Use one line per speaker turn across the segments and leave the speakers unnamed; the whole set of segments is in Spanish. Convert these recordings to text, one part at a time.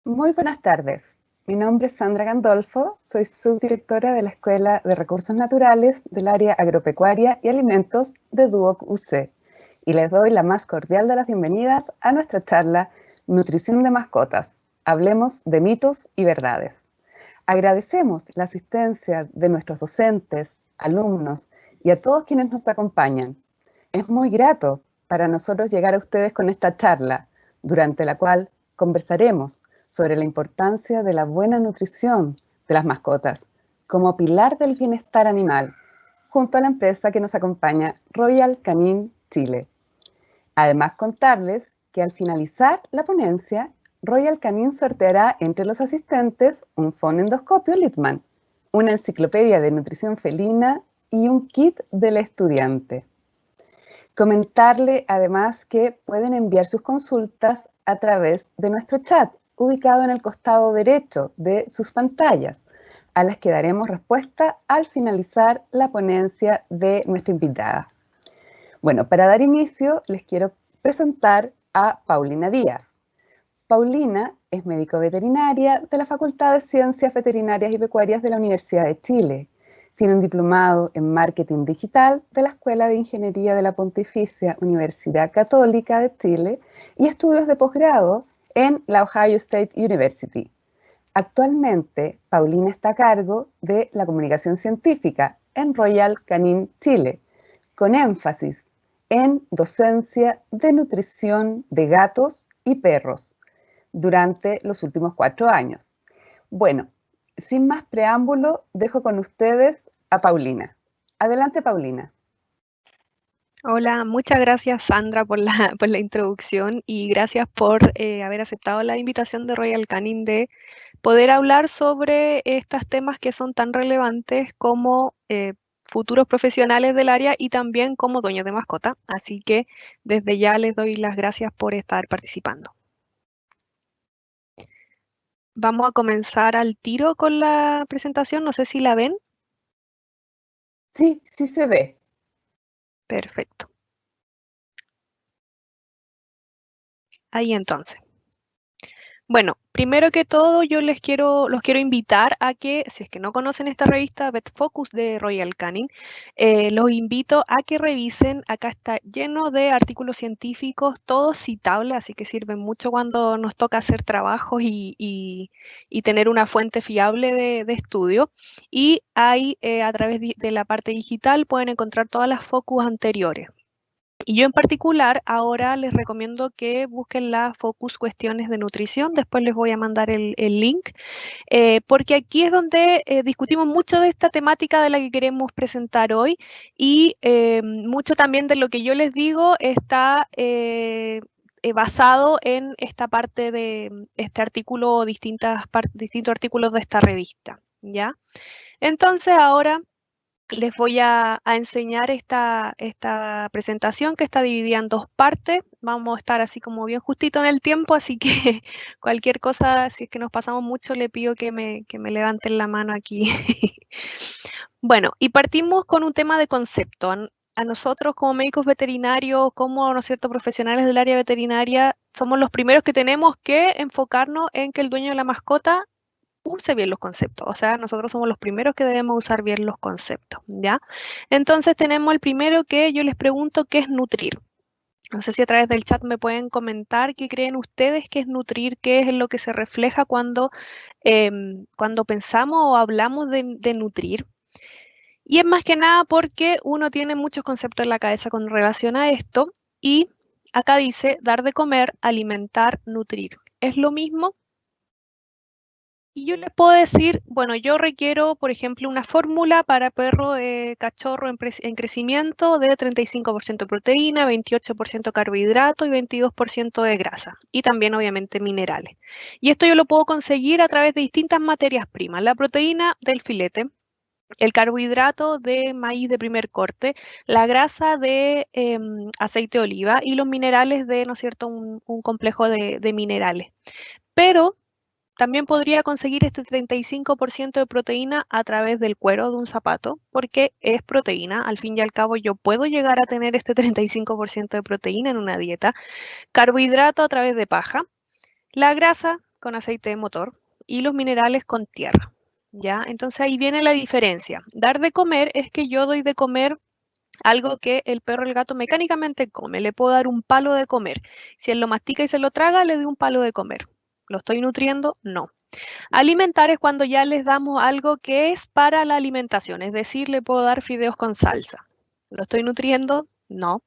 Muy buenas tardes. Mi nombre es Sandra Gandolfo, soy subdirectora de la Escuela de Recursos Naturales del área agropecuaria y alimentos de Duoc UC y les doy la más cordial de las bienvenidas a nuestra charla Nutrición de mascotas. Hablemos de mitos y verdades. Agradecemos la asistencia de nuestros docentes, alumnos y a todos quienes nos acompañan. Es muy grato para nosotros llegar a ustedes con esta charla, durante la cual conversaremos sobre la importancia de la buena nutrición de las mascotas como pilar del bienestar animal, junto a la empresa que nos acompaña, Royal Canin Chile. Además, contarles que al finalizar la ponencia, Royal Canin sorteará entre los asistentes un fonendoscopio Littmann, una enciclopedia de nutrición felina y un kit del estudiante. Comentarle además que pueden enviar sus consultas a través de nuestro chat, ubicado en el costado derecho de sus pantallas, a las que daremos respuesta al finalizar la ponencia de nuestra invitada. Bueno, para dar inicio, les quiero presentar a Paulina Díaz. Paulina es médico veterinaria de la Facultad de Ciencias Veterinarias y Pecuarias de la Universidad de Chile. Tiene un diplomado en Marketing Digital de la Escuela de Ingeniería de la Pontificia Universidad Católica de Chile y estudios de posgrado en la Ohio State University. Actualmente, Paulina está a cargo de la comunicación científica en Royal Canin Chile, con énfasis en docencia de nutrición de gatos y perros durante los últimos 4 años. Bueno, sin más preámbulo, dejo con ustedes a Paulina. Adelante, Paulina.
Hola, muchas gracias Sandra por la introducción y gracias por haber aceptado la invitación de Royal Canin de poder hablar sobre estos temas que son tan relevantes como futuros profesionales del área y también como dueños de mascota. Así que desde ya les doy las gracias por estar participando. Vamos a comenzar al tiro con la presentación, no sé si la ven.
Sí, sí se ve.
Perfecto. Ahí entonces. Bueno, primero que todo yo los quiero invitar a que, si es que no conocen esta revista Vet Focus de Royal Canin, los invito a que revisen. Acá está lleno de artículos científicos, todos citables, así que sirven mucho cuando nos toca hacer trabajos y tener una fuente fiable de estudio. Y ahí, a través de la parte digital, pueden encontrar todas las focus anteriores. Y yo en particular ahora les recomiendo que busquen la Focus Cuestiones de Nutrición, después les voy a mandar el link, porque aquí es donde discutimos mucho de esta temática de la que queremos presentar hoy y mucho también de lo que yo les digo está basado en esta parte de este artículo o distintos artículos de esta revista, ¿ya? Entonces ahora les voy a enseñar esta presentación que está dividida en 2 partes. Vamos a estar así como bien justito en el tiempo, así que cualquier cosa, si es que nos pasamos mucho, le pido que me levanten la mano aquí. Bueno, y partimos con un tema de concepto. A nosotros como médicos veterinarios, como, ¿no es cierto?, profesionales del área veterinaria, somos los primeros que tenemos que enfocarnos en que el dueño de la mascota use bien los conceptos, o sea, nosotros somos los primeros que debemos usar bien los conceptos, ¿ya? Entonces tenemos el primero que yo les pregunto, ¿qué es nutrir? No sé si a través del chat me pueden comentar qué creen ustedes que es nutrir, qué es lo que se refleja cuando pensamos o hablamos de nutrir. Y es más que nada porque uno tiene muchos conceptos en la cabeza con relación a esto y acá dice dar de comer, alimentar, nutrir. ¿Es lo mismo? Y yo les puedo decir, bueno, yo requiero, por ejemplo, una fórmula para perro cachorro en crecimiento de 35% proteína, 28% carbohidrato y 22% de grasa. Y también, obviamente, minerales. Y esto yo lo puedo conseguir a través de distintas materias primas. La proteína del filete, el carbohidrato de maíz de primer corte, la grasa de aceite de oliva y los minerales de, ¿no es cierto?, un complejo de minerales. Pero también podría conseguir este 35% de proteína a través del cuero de un zapato, porque es proteína. Al fin y al cabo, yo puedo llegar a tener este 35% de proteína en una dieta. Carbohidrato a través de paja. La grasa, con aceite de motor y los minerales con tierra, ¿ya? Entonces ahí viene la diferencia. Dar de comer es que yo doy de comer algo que el perro o el gato mecánicamente come. Le puedo dar un palo de comer. Si él lo mastica y se lo traga, le doy un palo de comer. ¿Lo estoy nutriendo? No. Alimentar es cuando ya les damos algo que es para la alimentación, es decir, le puedo dar fideos con salsa. ¿Lo estoy nutriendo? No.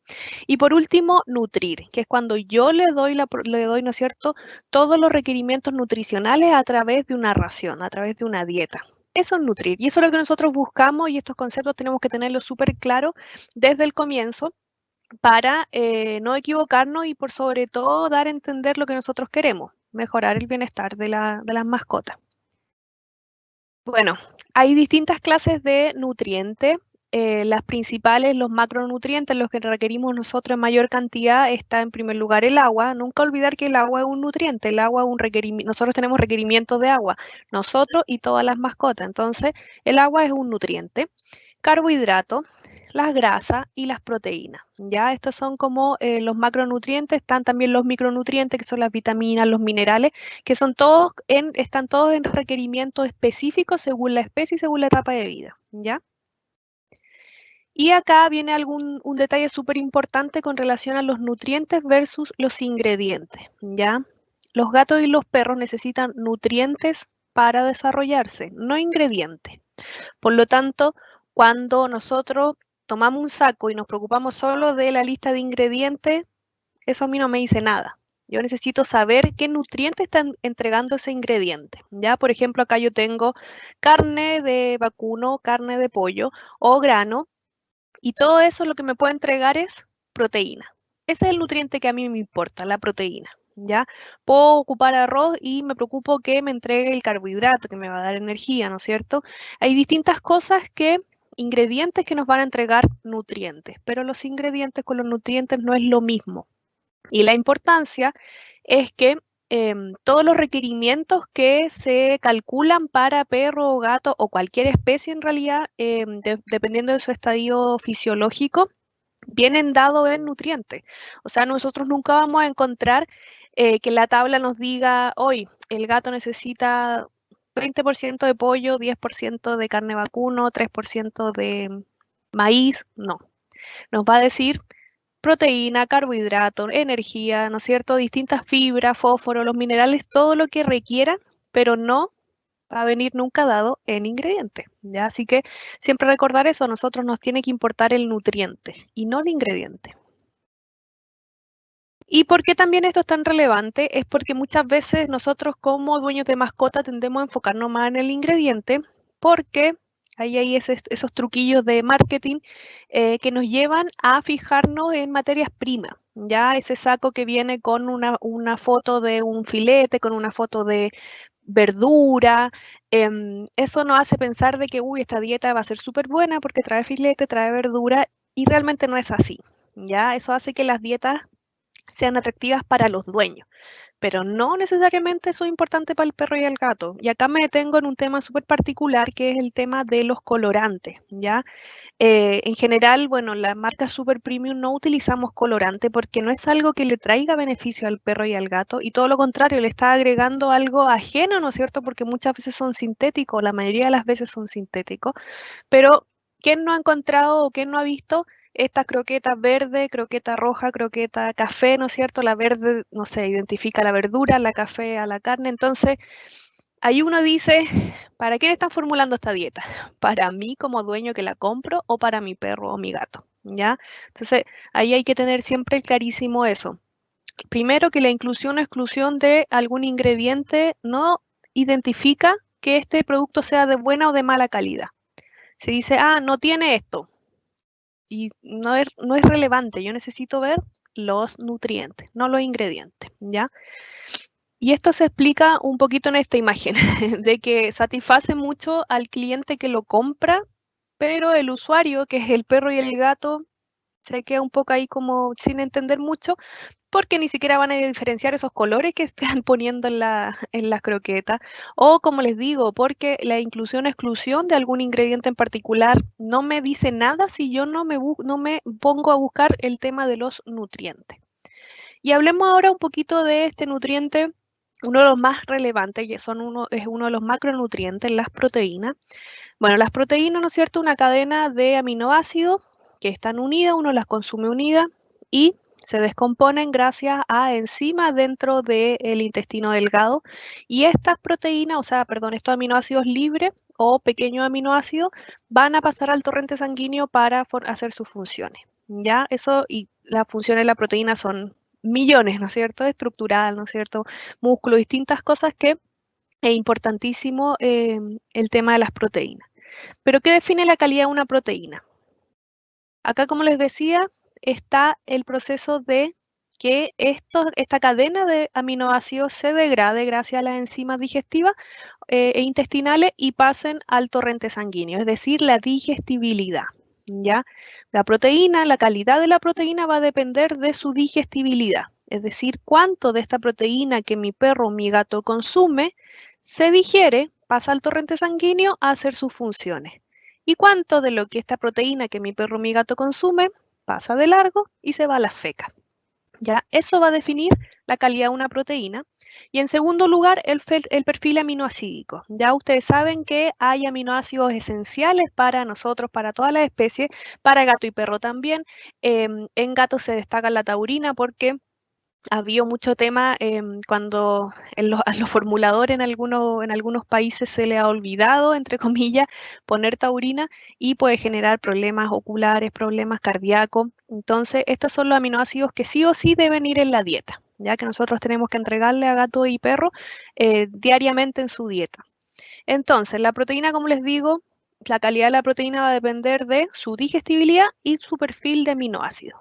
Y por último, nutrir, que es cuando yo le doy, ¿no es cierto?, todos los requerimientos nutricionales a través de una ración, a través de una dieta. Eso es nutrir. Y eso es lo que nosotros buscamos y estos conceptos tenemos que tenerlos súper claros desde el comienzo para no equivocarnos y por sobre todo dar a entender lo que nosotros queremos, mejorar el bienestar de las mascotas. Bueno, hay distintas clases de nutrientes. Las principales, los macronutrientes, los que requerimos nosotros en mayor cantidad, está en primer lugar el agua. Nunca olvidar que el agua es un nutriente, el agua es un requerimiento, nosotros tenemos requerimientos de agua, nosotros y todas las mascotas. Entonces, el agua es un nutriente. Carbohidratos, las grasas y las proteínas. Ya estos son como los macronutrientes, están también los micronutrientes, que son las vitaminas, los minerales, que son están todos en requerimientos específicos según la especie y según la etapa de vida. ¿Ya? Y acá viene un detalle súper importante con relación a los nutrientes versus los ingredientes. ¿Ya? Los gatos y los perros necesitan nutrientes para desarrollarse, no ingredientes. Por lo tanto, cuando nosotros tomamos un saco y nos preocupamos solo de la lista de ingredientes, eso a mí no me dice nada. Yo necesito saber qué nutrientes están entregando ese ingrediente. Ya, por ejemplo, acá yo tengo carne de vacuno, carne de pollo o grano, y todo eso lo que me puede entregar es proteína. Ese es el nutriente que a mí me importa, la proteína. ¿Ya? Puedo ocupar arroz y me preocupo que me entregue el carbohidrato, que me va a dar energía, ¿no es cierto? Hay distintas ingredientes que nos van a entregar nutrientes, pero los ingredientes con los nutrientes no es lo mismo. Y la importancia es que todos los requerimientos que se calculan para perro o gato o cualquier especie en realidad, dependiendo de su estadio fisiológico, vienen dados en nutrientes. O sea, nosotros nunca vamos a encontrar que la tabla nos diga, hoy el gato necesita 20% de pollo, 10% de carne vacuno, 3% de maíz. No, nos va a decir proteína, carbohidrato, energía, ¿no es cierto? Distintas fibras, fósforo, los minerales, todo lo que requiera, pero no va a venir nunca dado en ingredientes, ¿ya? Así que siempre recordar eso, a nosotros nos tiene que importar el nutriente y no el ingrediente. ¿Y por qué también esto es tan relevante? Es porque muchas veces nosotros como dueños de mascota tendemos a enfocarnos más en el ingrediente porque ahí hay esos truquillos de marketing que nos llevan a fijarnos en materias primas. Ya ese saco que viene con una foto de un filete, con una foto de verdura, eso nos hace pensar de que, uy, esta dieta va a ser súper buena porque trae filete, trae verdura, y realmente no es así. Ya eso hace que las dietas sean atractivas para los dueños, pero no necesariamente son importantes para el perro y el gato. Y acá me detengo en un tema súper particular, que es el tema de los colorantes, ¿ya? En general, bueno, las marcas super premium no utilizamos colorante porque no es algo que le traiga beneficio al perro y al gato, y todo lo contrario, le está agregando algo ajeno, ¿no es cierto? Porque muchas veces son sintéticos, la mayoría de las veces son sintéticos, pero ¿quién no ha encontrado o quién no ha visto estas croquetas verde, croqueta roja, croqueta café, ¿no es cierto? La verde, no sé, identifica la verdura, la café a la carne. Entonces, ahí uno dice, ¿para quién están formulando esta dieta? ¿Para mí como dueño que la compro o para mi perro o mi gato? ¿Ya? Entonces, ahí hay que tener siempre clarísimo eso. Primero, que la inclusión o exclusión de algún ingrediente no identifica que este producto sea de buena o de mala calidad. Se dice, ah, no tiene esto, y no es relevante. Yo necesito ver los nutrientes, no los ingredientes, ¿ya? Y esto se explica un poquito en esta imagen, de que satisface mucho al cliente que lo compra, pero el usuario, que es el perro y el gato, se queda un poco ahí como sin entender mucho, porque ni siquiera van a diferenciar esos colores que están poniendo en las croquetas, o como les digo, porque la inclusión o exclusión de algún ingrediente en particular no me dice nada si yo no me pongo a buscar el tema de los nutrientes. Y hablemos ahora un poquito de este nutriente uno de los más relevantes, y es uno de los macronutrientes, las proteínas. Bueno, las proteínas, ¿no es cierto? Una cadena de aminoácidos que están unidas, uno las consume unidas y se descomponen gracias a enzimas dentro del intestino delgado. Y estas proteínas, estos aminoácidos libres o pequeños aminoácidos van a pasar al torrente sanguíneo para hacer sus funciones. ¿Ya? Eso y las funciones de la proteína son millones, ¿no es cierto? Estructural, ¿no es cierto? Músculo, distintas cosas que es importantísimo el tema de las proteínas. Pero ¿qué define la calidad de una proteína? Acá, como les decía, está el proceso de que esta cadena de aminoácidos se degrade gracias a las enzimas digestivas e intestinales y pasen al torrente sanguíneo, es decir, la digestibilidad. ¿Ya? La proteína, la calidad de la proteína va a depender de su digestibilidad, es decir, cuánto de esta proteína que mi perro o mi gato consume se digiere, pasa al torrente sanguíneo a hacer sus funciones. Y cuánto de lo que esta proteína que mi perro o mi gato consume pasa de largo y se va a las fecas. ¿Ya? Eso va a definir la calidad de una proteína. Y en segundo lugar, el perfil aminoácidico. Ya ustedes saben que hay aminoácidos esenciales para nosotros, para todas las especies, para gato y perro también. En gato se destaca la taurina porque había mucho tema cuando a los formuladores en algunos países se le ha olvidado, entre comillas, poner taurina y puede generar problemas oculares, problemas cardíacos. Entonces, estos son los aminoácidos que sí o sí deben ir en la dieta, ya que nosotros tenemos que entregarle a gato y perro diariamente en su dieta. Entonces, la proteína, como les digo, la calidad de la proteína va a depender de su digestibilidad y su perfil de aminoácidos.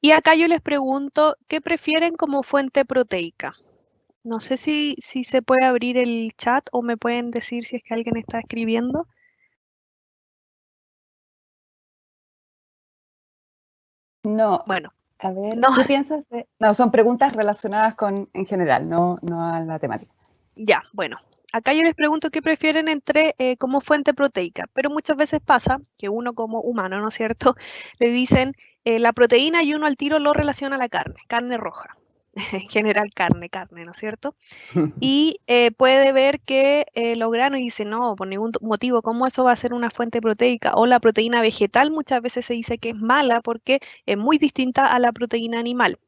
Y acá yo les pregunto, ¿qué prefieren como fuente proteica? No sé si se puede abrir el chat o me pueden decir si es que alguien está escribiendo.
No,
Bueno,
a ver,
no,
¿qué piensas de...? No, son preguntas relacionadas en general, no a la temática.
ya, bueno. Acá yo les pregunto qué prefieren entre como fuente proteica, pero muchas veces pasa que uno como humano, ¿no es cierto? Le dicen la proteína y uno al tiro lo relaciona a la carne roja. En general carne, ¿no es cierto? Y puede ver que los granos y dice, no, por ningún motivo, ¿cómo eso va a ser una fuente proteica? O la proteína vegetal muchas veces se dice que es mala porque es muy distinta a la proteína animal.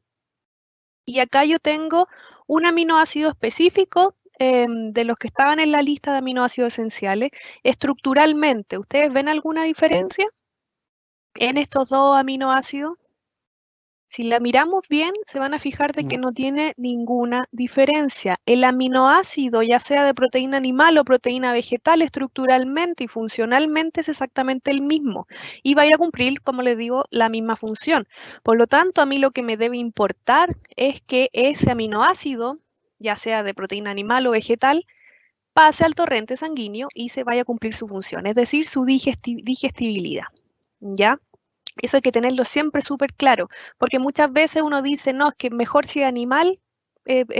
Y acá yo tengo un aminoácido específico de los que estaban en la lista de aminoácidos esenciales. Estructuralmente, ¿ustedes ven alguna diferencia en estos dos aminoácidos? Si la miramos bien, se van a fijar de que
No.
no tiene ninguna diferencia. El aminoácido, ya sea de proteína animal o proteína vegetal, estructuralmente y funcionalmente es exactamente el mismo y va a ir a cumplir, como les digo, la misma función. Por lo tanto, a mí lo que me debe importar es que ese aminoácido, ya sea de proteína animal o vegetal, pase al torrente sanguíneo y se vaya a cumplir su función, es decir, su digestibilidad. ¿Ya? Eso hay que tenerlo siempre súper claro, porque muchas veces uno dice, no, es que mejor si es animal,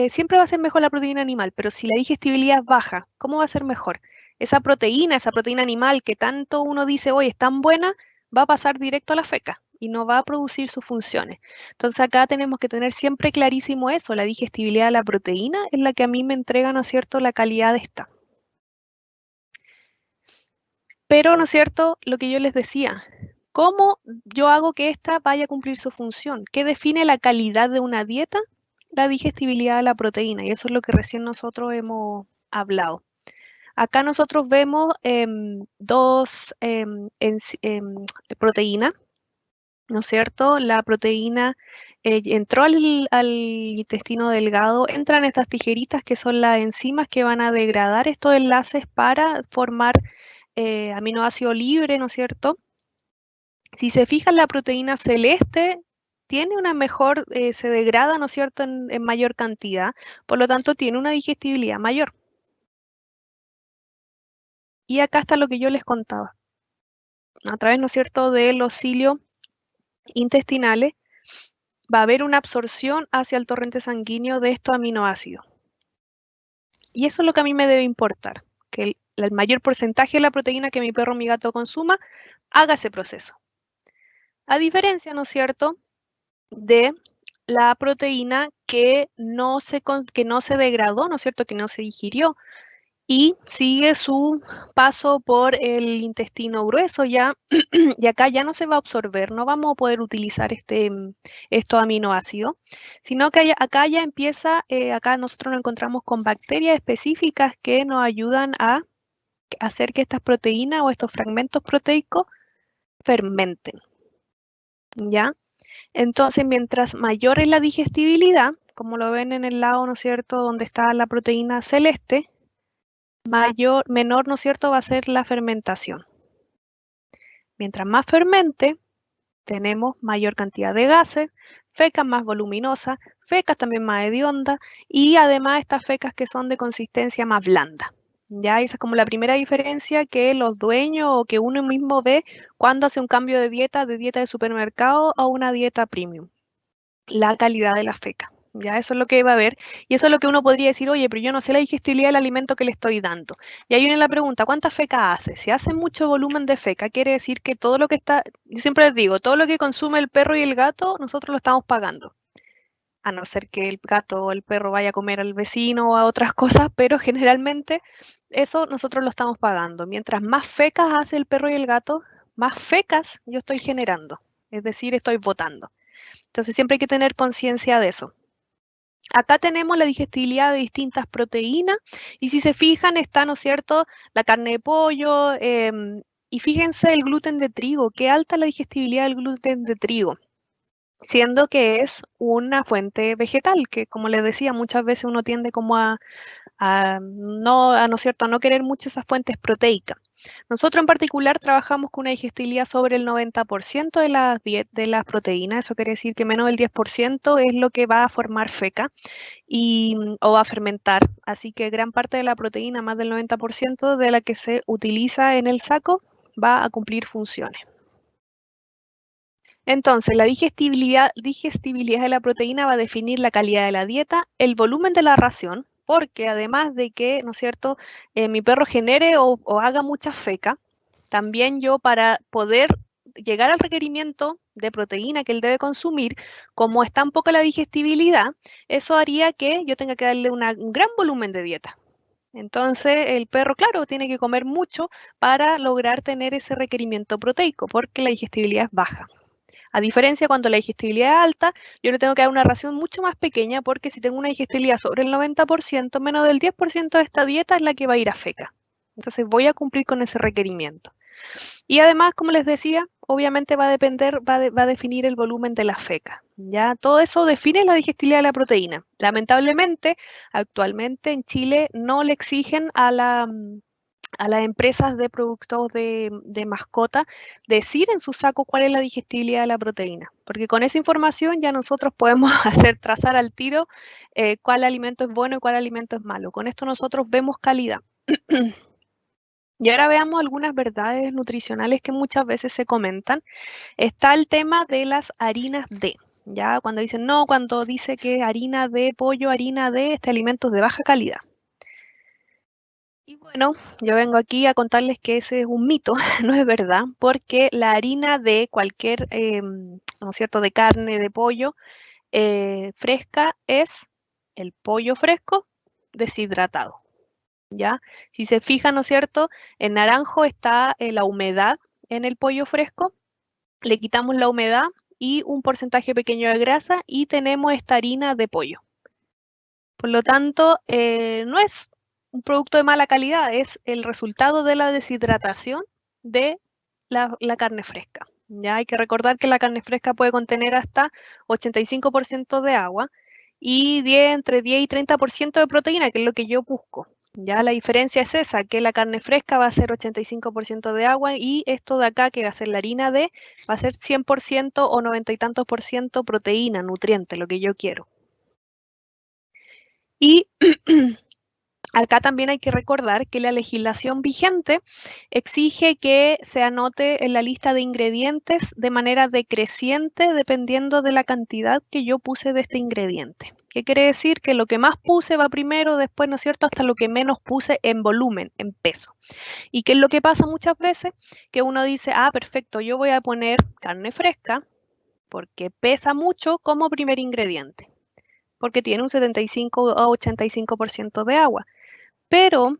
siempre va a ser mejor la proteína animal, pero si la digestibilidad es baja, ¿cómo va a ser mejor? Esa proteína animal que tanto uno dice, oye, es tan buena, va a pasar directo a la feca y no va a producir sus funciones. Entonces acá tenemos que tener siempre clarísimo eso, la digestibilidad de la proteína es la que a mí me entrega, ¿no es cierto?, la calidad de esta. Pero, ¿no es cierto?, lo que yo les decía, ¿cómo yo hago que ésta vaya a cumplir su función? ¿Qué define la calidad de una dieta? La digestibilidad de la proteína, y eso es lo que recién nosotros hemos hablado. Acá nosotros vemos dos proteínas, ¿no es cierto? La proteína entró al intestino delgado, entran estas tijeritas que son las enzimas que van a degradar estos enlaces para formar aminoácido libre, ¿no es cierto? Si se fijan, la proteína celeste tiene una mejor, se degrada, ¿no es cierto?, en mayor cantidad, por lo tanto tiene una digestibilidad mayor. Y acá está lo que yo les contaba. A través, ¿no es cierto?, de los cilios intestinales va a haber una absorción hacia el torrente sanguíneo de estos aminoácidos. Y eso es lo que a mí me debe importar, que el mayor porcentaje de la proteína que mi perro o mi gato consuma haga ese proceso. A diferencia, ¿no es cierto?, de la proteína que no se degradó, ¿no es cierto?, que no se digirió, y sigue su paso por el intestino grueso ya, y acá ya no se va a absorber, no vamos a poder utilizar estos aminoácidos, sino que acá ya empieza, acá nosotros nos encontramos con bacterias específicas que nos ayudan a hacer que estas proteínas o estos fragmentos proteicos fermenten, ¿ya? Entonces, mientras mayor es la digestibilidad, como lo ven en el lado, ¿no es cierto?, donde está la proteína celeste, menor, ¿no es cierto?, va a ser la fermentación. Mientras más fermente, tenemos mayor cantidad de gases, fecas más voluminosas, fecas también más hediondas y además estas fecas que son de consistencia más blanda. Ya esa es como la primera diferencia que los dueños o que uno mismo ve cuando hace un cambio de dieta de supermercado a una dieta premium. La calidad de la feca. Ya eso es lo que va a ver. Y eso es lo que uno podría decir, oye, pero yo no sé la digestibilidad del alimento que le estoy dando. Y ahí viene la pregunta, ¿cuánta feca hace? Si hace mucho volumen de feca, quiere decir que todo lo que está, yo siempre les digo, todo lo que consume el perro y el gato, nosotros lo estamos pagando. A no ser que el gato o el perro vaya a comer al vecino o a otras cosas, pero generalmente eso nosotros lo estamos pagando. Mientras más fecas hace el perro y el gato, más fecas yo estoy generando. Es decir, estoy botando. Entonces siempre hay que tener conciencia de eso. Acá tenemos la digestibilidad de distintas proteínas y si se fijan está, ¿no es cierto?, la carne de pollo y fíjense el gluten de trigo, qué alta la digestibilidad del gluten de trigo, siendo que es una fuente vegetal, que como les decía, muchas veces uno tiende como ¿no es cierto?, a no querer mucho esas fuentes proteicas. Nosotros en particular trabajamos con una digestibilidad sobre el 90% de las proteínas, eso quiere decir que menos del 10% es lo que va a formar feca o va a fermentar, así que gran parte de la proteína, más del 90% de la que se utiliza en el saco, va a cumplir funciones. Entonces, la digestibilidad de la proteína va a definir la calidad de la dieta, el volumen de la ración, porque además de que, ¿no es cierto?, mi perro genere o haga mucha feca, también yo para poder llegar al requerimiento de proteína que él debe consumir, como es tan poca la digestibilidad, eso haría que yo tenga que darle un gran volumen de dieta. Entonces, el perro, claro, tiene que comer mucho para lograr tener ese requerimiento proteico, porque la digestibilidad es baja. A diferencia cuando la digestibilidad es alta, yo le tengo que dar una ración mucho más pequeña porque si tengo una digestibilidad sobre el 90%, menos del 10% de esta dieta es la que va a ir a feca. Entonces voy a cumplir con ese requerimiento. Y además, como les decía, obviamente va a definir el volumen de la feca. Ya todo eso define la digestibilidad de la proteína. Lamentablemente, actualmente en Chile no le exigen a las empresas de productos de mascota decir en su saco cuál es la digestibilidad de la proteína, porque con esa información ya nosotros podemos trazar al tiro cuál alimento es bueno y cuál alimento es malo. Con esto nosotros vemos calidad. Y ahora veamos algunas verdades nutricionales que muchas veces se comentan. Está el tema de las harinas D. Ya cuando dicen no, cuando dice que harina de pollo, harina de alimento de baja calidad. Y bueno, yo vengo aquí a contarles que ese es un mito, no es verdad, porque la harina de cualquier, ¿no es cierto?, de carne, de pollo fresca es el pollo fresco deshidratado, ¿ya? Si se fijan, ¿no es cierto?, en naranjo está la humedad en el pollo fresco, le quitamos la humedad y un porcentaje pequeño de grasa y tenemos esta harina de pollo. Por lo tanto, no es un producto de mala calidad, es el resultado de la deshidratación de la carne fresca. Ya hay que recordar que la carne fresca puede contener hasta 85% de agua y entre 10 y 30% de proteína, que es lo que yo busco. Ya la diferencia es esa, que la carne fresca va a ser 85% de agua y esto de acá, que va a ser la harina va a ser 100% o 90 y tantos por ciento proteína, nutriente, lo que yo quiero. Y acá también hay que recordar que la legislación vigente exige que se anote en la lista de ingredientes de manera decreciente dependiendo de la cantidad que yo puse de este ingrediente. ¿Qué quiere decir? Que lo que más puse va primero, después, ¿no es cierto?, hasta lo que menos puse en volumen, en peso. ¿Y qué es lo que pasa muchas veces? Que uno dice, perfecto, yo voy a poner carne fresca, porque pesa mucho como primer ingrediente, porque tiene un 75 a 85% de agua. Pero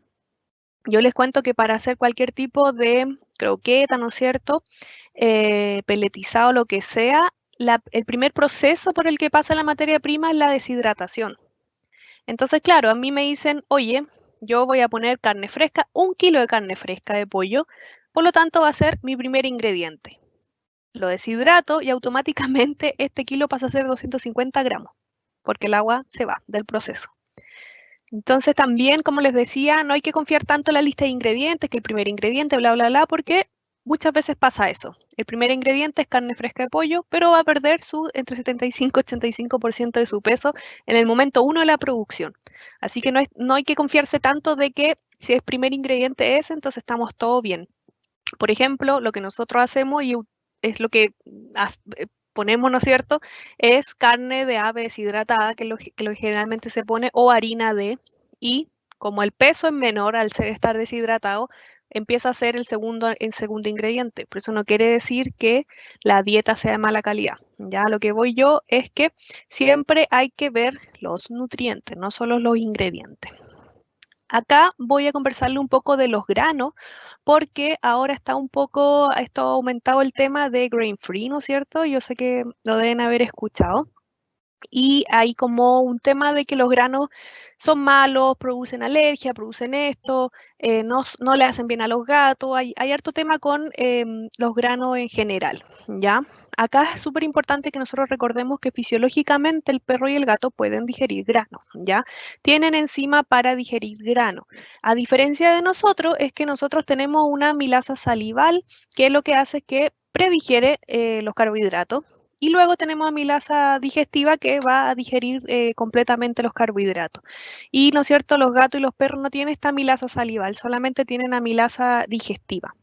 yo les cuento que para hacer cualquier tipo de croqueta, ¿no es cierto?, peletizado, lo que sea, el primer proceso por el que pasa la materia prima es la deshidratación. Entonces, claro, a mí me dicen, oye, yo voy a poner carne fresca, 1 kilo de carne fresca de pollo, por lo tanto va a ser mi primer ingrediente. Lo deshidrato y automáticamente este kilo pasa a ser 250 gramos, porque el agua se va del proceso. Entonces también, como les decía, no hay que confiar tanto en la lista de ingredientes, que el primer ingrediente, bla, bla, bla, porque muchas veces pasa eso. El primer ingrediente es carne fresca de pollo, pero va a perder su entre 75 y 85% de su peso en el momento 1 de la producción. Así que no hay que confiarse tanto de que si el primer ingrediente es, entonces estamos todo bien. Por ejemplo, lo que nosotros hacemos y es lo que ponemos, ¿no es cierto?, es carne de ave deshidratada, que lo generalmente se pone, o harina de, y como el peso es menor al estar deshidratado, empieza a ser el segundo ingrediente. Por eso no quiere decir que la dieta sea de mala calidad. Ya lo que voy yo es que siempre hay que ver los nutrientes, no solo los ingredientes. Acá voy a conversarle un poco de los granos, porque ahora está esto ha aumentado el tema de grain free, ¿no es cierto? Yo sé que lo deben haber escuchado. Y hay como un tema de que los granos son malos, producen alergia, producen esto, no le hacen bien a los gatos. Hay harto tema con los granos en general, ¿ya? Acá es súper importante que nosotros recordemos que fisiológicamente el perro y el gato pueden digerir granos, ¿ya? Tienen enzima para digerir grano. A diferencia de nosotros, es que nosotros tenemos una amilasa salival, que lo que hace es que predigiere los carbohidratos. Y luego tenemos amilasa digestiva, que va a digerir completamente los carbohidratos. Y, ¿no es cierto?, los gatos y los perros no tienen esta amilasa salival, solamente tienen amilasa digestiva.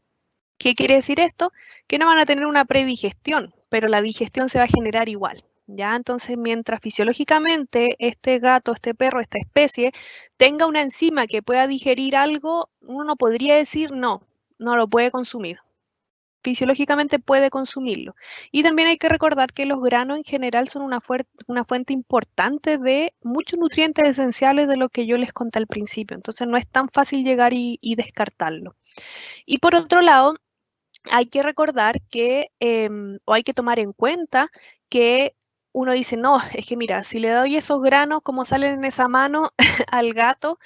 ¿Qué quiere decir esto? Que no van a tener una predigestión, pero la digestión se va a generar igual, ¿ya? Entonces, mientras fisiológicamente este gato, este perro, esta especie tenga una enzima que pueda digerir algo, uno no podría decir no lo puede consumir. Fisiológicamente puede consumirlo. Y también hay que recordar que los granos en general son una fuente importante de muchos nutrientes esenciales de lo que yo les conté al principio. Entonces no es tan fácil llegar y descartarlo. Y por otro lado, hay que recordar que, o hay que tomar en cuenta que uno dice, no, es que mira, si le doy esos granos como salen en esa mano al gato,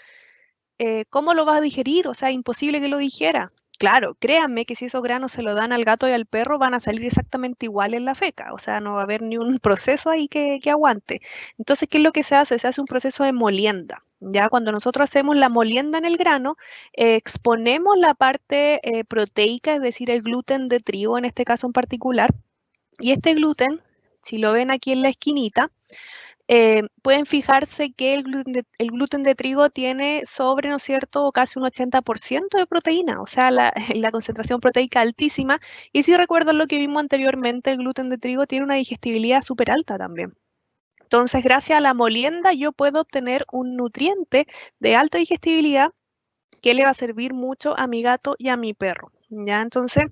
¿cómo lo va a digerir? O sea, imposible que lo digiera. Claro, créanme que si esos granos se lo dan al gato y al perro, van a salir exactamente igual en la feca. O sea, no va a haber ni un proceso ahí que aguante. Entonces, ¿qué es lo que se hace? Se hace un proceso de molienda. Ya cuando nosotros hacemos la molienda en el grano, exponemos la parte proteica, es decir, el gluten de trigo en este caso en particular. Y este gluten, si lo ven aquí en la esquinita, pueden fijarse que el gluten de trigo tiene sobre, ¿no es cierto?, casi un 80% de proteína, o sea, la concentración proteica altísima. Y si recuerdan lo que vimos anteriormente, el gluten de trigo tiene una digestibilidad súper alta también. Entonces, gracias a la molienda, yo puedo obtener un nutriente de alta digestibilidad que le va a servir mucho a mi gato y a mi perro, ¿ya? Entonces,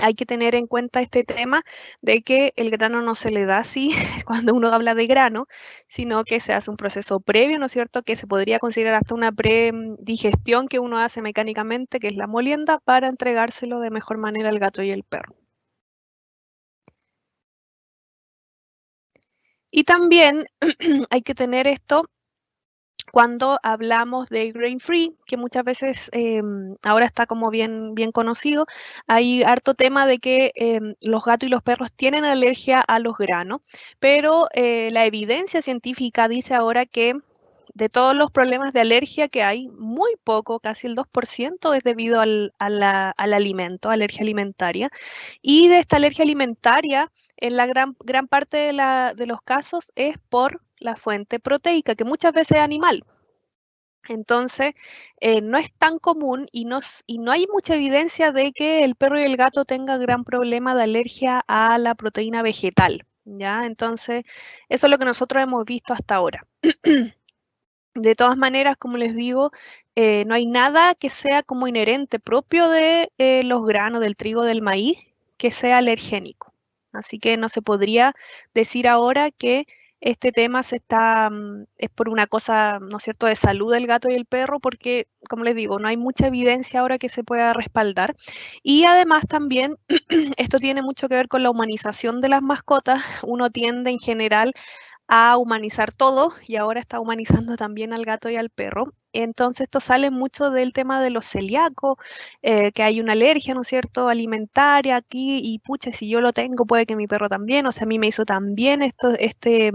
hay que tener en cuenta este tema de que el grano no se le da así cuando uno habla de grano, sino que se hace un proceso previo, ¿no es cierto?, que se podría considerar hasta una predigestión que uno hace mecánicamente, que es la molienda, para entregárselo de mejor manera al gato y al perro. Y también hay que tener esto cuando hablamos de grain free, que muchas veces ahora está como bien conocido. Hay harto tema de que los gatos y los perros tienen alergia a los granos, pero la evidencia científica dice ahora que de todos los problemas de alergia que hay, muy poco, casi el 2%, es debido al alimento, alergia alimentaria. Y de esta alergia alimentaria, en la gran parte de los casos es por la fuente proteica, que muchas veces es animal. Entonces, no es tan común y no hay mucha evidencia de que el perro y el gato tengan gran problema de alergia a la proteína vegetal, ¿ya? Entonces, eso es lo que nosotros hemos visto hasta ahora. De todas maneras, como les digo, no hay nada que sea como inherente propio de los granos, del trigo, del maíz, que sea alergénico. Así que no se podría decir ahora que este tema es por una cosa, ¿no es cierto?, de salud del gato y el perro, porque, como les digo, no hay mucha evidencia ahora que se pueda respaldar. Y además también esto tiene mucho que ver con la humanización de las mascotas. Uno tiende en general a humanizar todo y ahora está humanizando también al gato y al perro. Entonces esto sale mucho del tema de los celíacos, que hay una alergia, ¿no es cierto?, alimentaria aquí y pucha, si yo lo tengo puede que mi perro también, o sea, a mí me hizo también este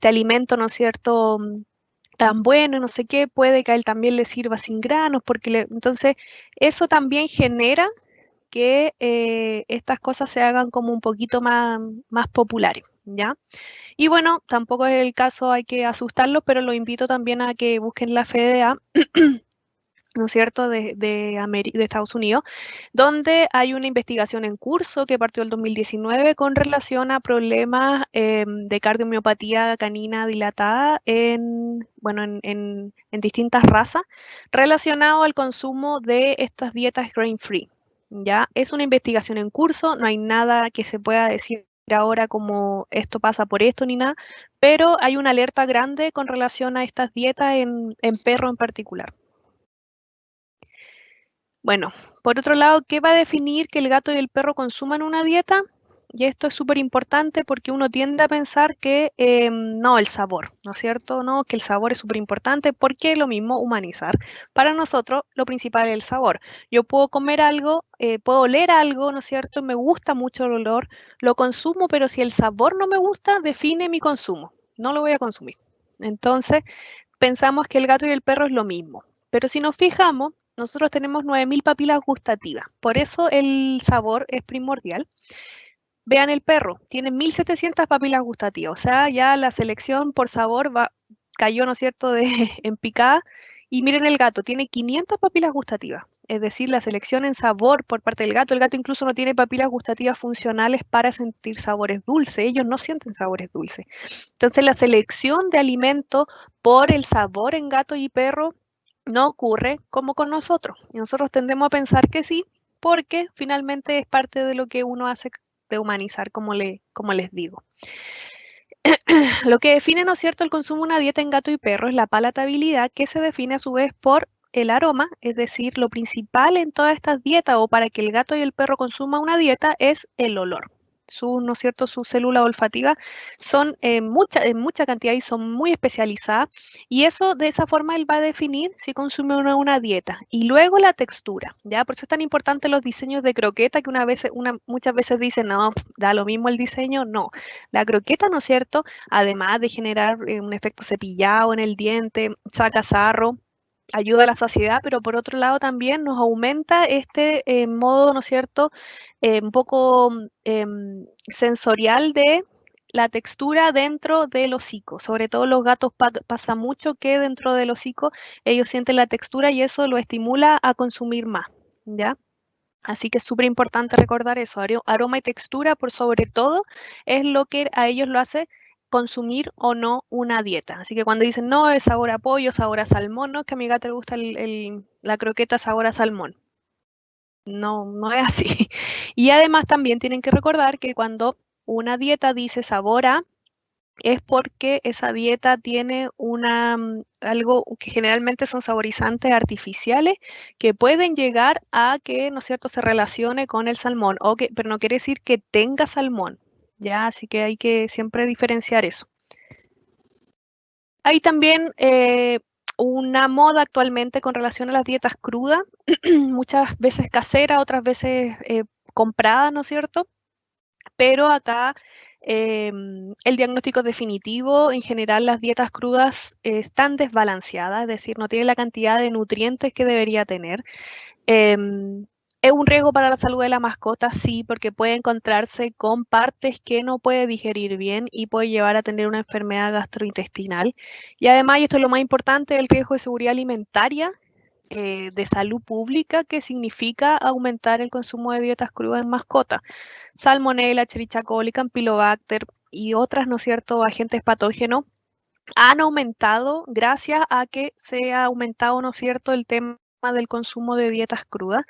alimento, ¿no es cierto?, tan bueno y no sé qué, puede que a él también le sirva sin granos, entonces eso también genera que estas cosas se hagan como un poquito más populares, ¿ya? Y bueno, tampoco es el caso, hay que asustarlos, pero los invito también a que busquen la FDA, ¿no es cierto?, de Estados Unidos, donde hay una investigación en curso que partió el 2019 con relación a problemas de cardiomiopatía canina dilatada en distintas razas relacionado al consumo de estas dietas grain free. Ya es una investigación en curso, no hay nada que se pueda decir ahora como esto pasa por esto ni nada, pero hay una alerta grande con relación a estas dietas en perro en particular. Bueno, por otro lado, ¿qué va a definir que el gato y el perro consuman una dieta? Y esto es súper importante porque uno tiende a pensar que no, el sabor, ¿no es cierto? No, que el sabor es súper importante porque es lo mismo humanizar. Para nosotros, lo principal es el sabor. Yo puedo comer algo, puedo oler algo, ¿no es cierto? Me gusta mucho el olor, lo consumo, pero si el sabor no me gusta, define mi consumo. No lo voy a consumir. Entonces, pensamos que el gato y el perro es lo mismo. Pero si nos fijamos, nosotros tenemos 9000 papilas gustativas. Por eso el sabor es primordial. Vean el perro, tiene 1700 papilas gustativas. O sea, ya la selección por sabor cayó, ¿no es cierto?, en picada. Y miren el gato, tiene 500 papilas gustativas. Es decir, la selección en sabor por parte del gato. El gato incluso no tiene papilas gustativas funcionales para sentir sabores dulces. Ellos no sienten sabores dulces. Entonces, la selección de alimento por el sabor en gato y perro no ocurre como con nosotros. Y nosotros tendemos a pensar que sí, porque finalmente es parte de lo que uno hace de humanizar, como les digo. Lo que define, ¿no es cierto?, el consumo de una dieta en gato y perro es la palatabilidad, que se define a su vez por el aroma, es decir, lo principal en todas estas dietas o para que el gato y el perro consuman una dieta es el olor. ¿No es cierto?, sus células olfativas son en mucha cantidad y son muy especializadas, y eso de esa forma él va a definir si consume una dieta. Y luego la textura, ¿ya? Por eso es tan importante los diseños de croqueta, que muchas veces dicen, no, da lo mismo el diseño. No, la croqueta, ¿no es cierto?, además de generar un efecto cepillado en el diente, saca sarro, ayuda a la saciedad, pero por otro lado también nos aumenta este modo, ¿no es cierto?, un poco sensorial de la textura dentro del hocico. Sobre todo los gatos pasa mucho que dentro del hocico ellos sienten la textura y eso lo estimula a consumir más, ¿ya? Así que es súper importante recordar eso, aroma y textura por sobre todo es lo que a ellos lo hace consumir o no una dieta. Así que cuando dicen, no, es sabor a pollo, sabor a salmón, no, es que a mi gato le gusta la croqueta sabor a salmón. No, no es así. Y además también tienen que recordar que cuando una dieta dice sabor a, es porque esa dieta tiene algo que generalmente son saborizantes artificiales que pueden llegar a que, ¿no es cierto?, se relacione con el salmón, pero no quiere decir que tenga salmón, ¿ya? Así que hay que siempre diferenciar eso. Hay también una moda actualmente con relación a las dietas crudas, muchas veces caseras, otras veces compradas, ¿no es cierto? Pero acá el diagnóstico es definitivo. En general, las dietas crudas están desbalanceadas, es decir, no tienen la cantidad de nutrientes que debería tener. ¿Es un riesgo para la salud de la mascota? Sí, porque puede encontrarse con partes que no puede digerir bien y puede llevar a tener una enfermedad gastrointestinal. Y además, y esto es lo más importante, el riesgo de seguridad alimentaria, de salud pública, que significa aumentar el consumo de dietas crudas en mascotas. Salmonella, Escherichia coli, Campylobacter y otras, ¿no es cierto?, agentes patógenos han aumentado gracias a que se ha aumentado, ¿no es cierto?, el tema del consumo de dietas crudas.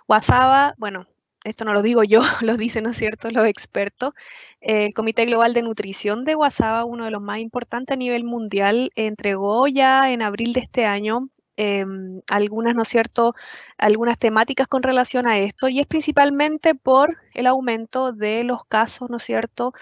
Guasaba, bueno, esto no lo digo yo, lo dicen, ¿no es cierto?, los expertos. El Comité Global de Nutrición de WhatsApp, uno de los más importantes a nivel mundial, entregó ya en abril de este año algunas, ¿no es cierto?, algunas temáticas con relación a esto, y es principalmente por el aumento de los casos, ¿no es cierto?,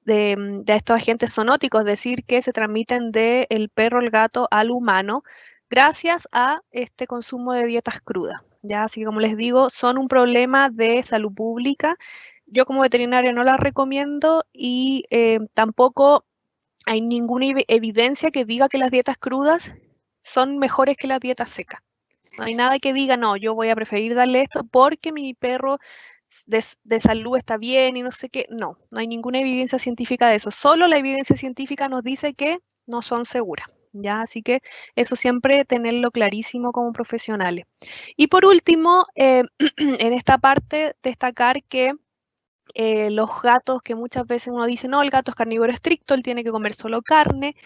de estos agentes zoonóticos, es decir, que se transmiten del perro, el gato al humano, gracias a este consumo de dietas crudas. Ya, así que como les digo, son un problema de salud pública. Yo como veterinaria no las recomiendo y tampoco hay ninguna evidencia que diga que las dietas crudas son mejores que las dietas secas. No hay nada que diga, no, yo voy a preferir darle esto porque mi perro de salud está bien y no sé qué. No, no hay ninguna evidencia científica de eso. Solo la evidencia científica nos dice que no son seguras. ¿Ya? Así que eso siempre tenerlo clarísimo como profesionales. Y por último, en esta parte, destacar que los gatos, que muchas veces uno dice, no, el gato es carnívoro estricto, él tiene que comer solo carne,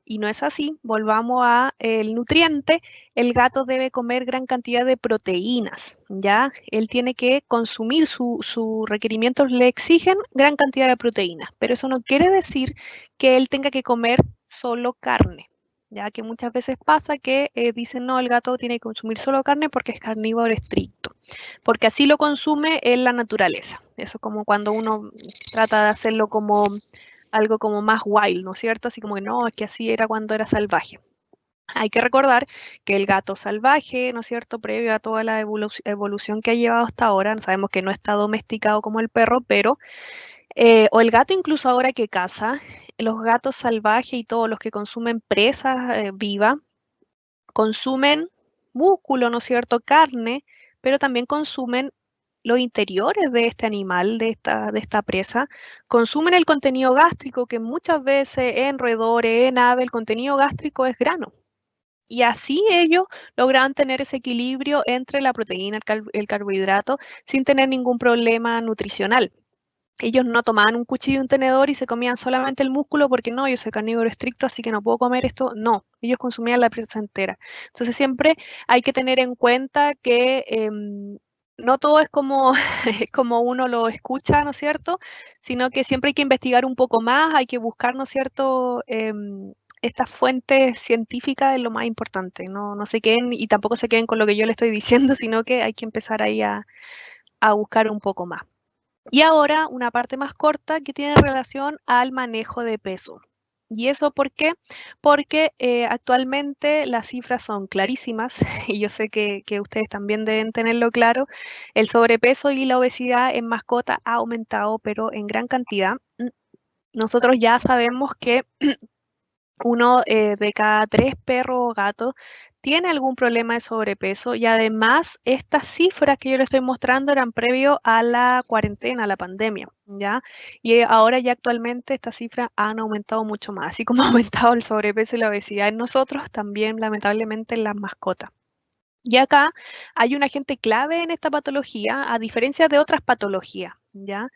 y no es así. Volvamos a el nutriente. El gato debe comer gran cantidad de proteínas, ¿ya? Él tiene que consumir, sus requerimientos le exigen gran cantidad de proteínas, pero eso no quiere decir que él tenga que comer solo carne. Ya que muchas veces pasa que dicen, no, el gato tiene que consumir solo carne porque es carnívoro estricto, porque así lo consume en la naturaleza. Eso es como cuando uno trata de hacerlo como algo como más wild, ¿no es cierto? Así como que no, es que así era cuando era salvaje. Hay que recordar que el gato salvaje, ¿no es cierto?, previo a toda la evolución que ha llevado hasta ahora, sabemos que no está domesticado como el perro, pero, o el gato incluso ahora que caza, los gatos salvajes y todos los que consumen presas vivas, consumen músculo, ¿no es cierto?, carne, pero también consumen los interiores de este animal, de esta presa, consumen el contenido gástrico, que muchas veces en roedores, en ave, el contenido gástrico es grano. Y así ellos logran tener ese equilibrio entre la proteína, el carbohidrato, sin tener ningún problema nutricional. Ellos no tomaban un cuchillo y un tenedor y se comían solamente el músculo porque no, yo soy carnívoro estricto, así que no puedo comer esto. No, ellos consumían la presa entera. Entonces siempre hay que tener en cuenta que no todo es como, como uno lo escucha, ¿no es cierto? Sino que siempre hay que investigar un poco más, hay que buscar, ¿no es cierto?, estas fuentes científicas es lo más importante. No se queden y tampoco se queden con lo que yo les estoy diciendo, sino que hay que empezar ahí a buscar un poco más. Y ahora una parte más corta que tiene relación al manejo de peso. ¿Y eso por qué? Porque actualmente las cifras son clarísimas y yo sé que ustedes también deben tenerlo claro. El sobrepeso y la obesidad en mascota ha aumentado, pero en gran cantidad. Nosotros ya sabemos que uno de cada 3 perros o gatos tiene algún problema de sobrepeso, y además estas cifras que yo les estoy mostrando eran previo a la cuarentena, a la pandemia, ¿ya? Y ahora ya actualmente estas cifras han aumentado mucho más, así como ha aumentado el sobrepeso y la obesidad en nosotros, también lamentablemente en las mascotas. Y acá hay un agente clave en esta patología, a diferencia de otras patologías, ¿ya?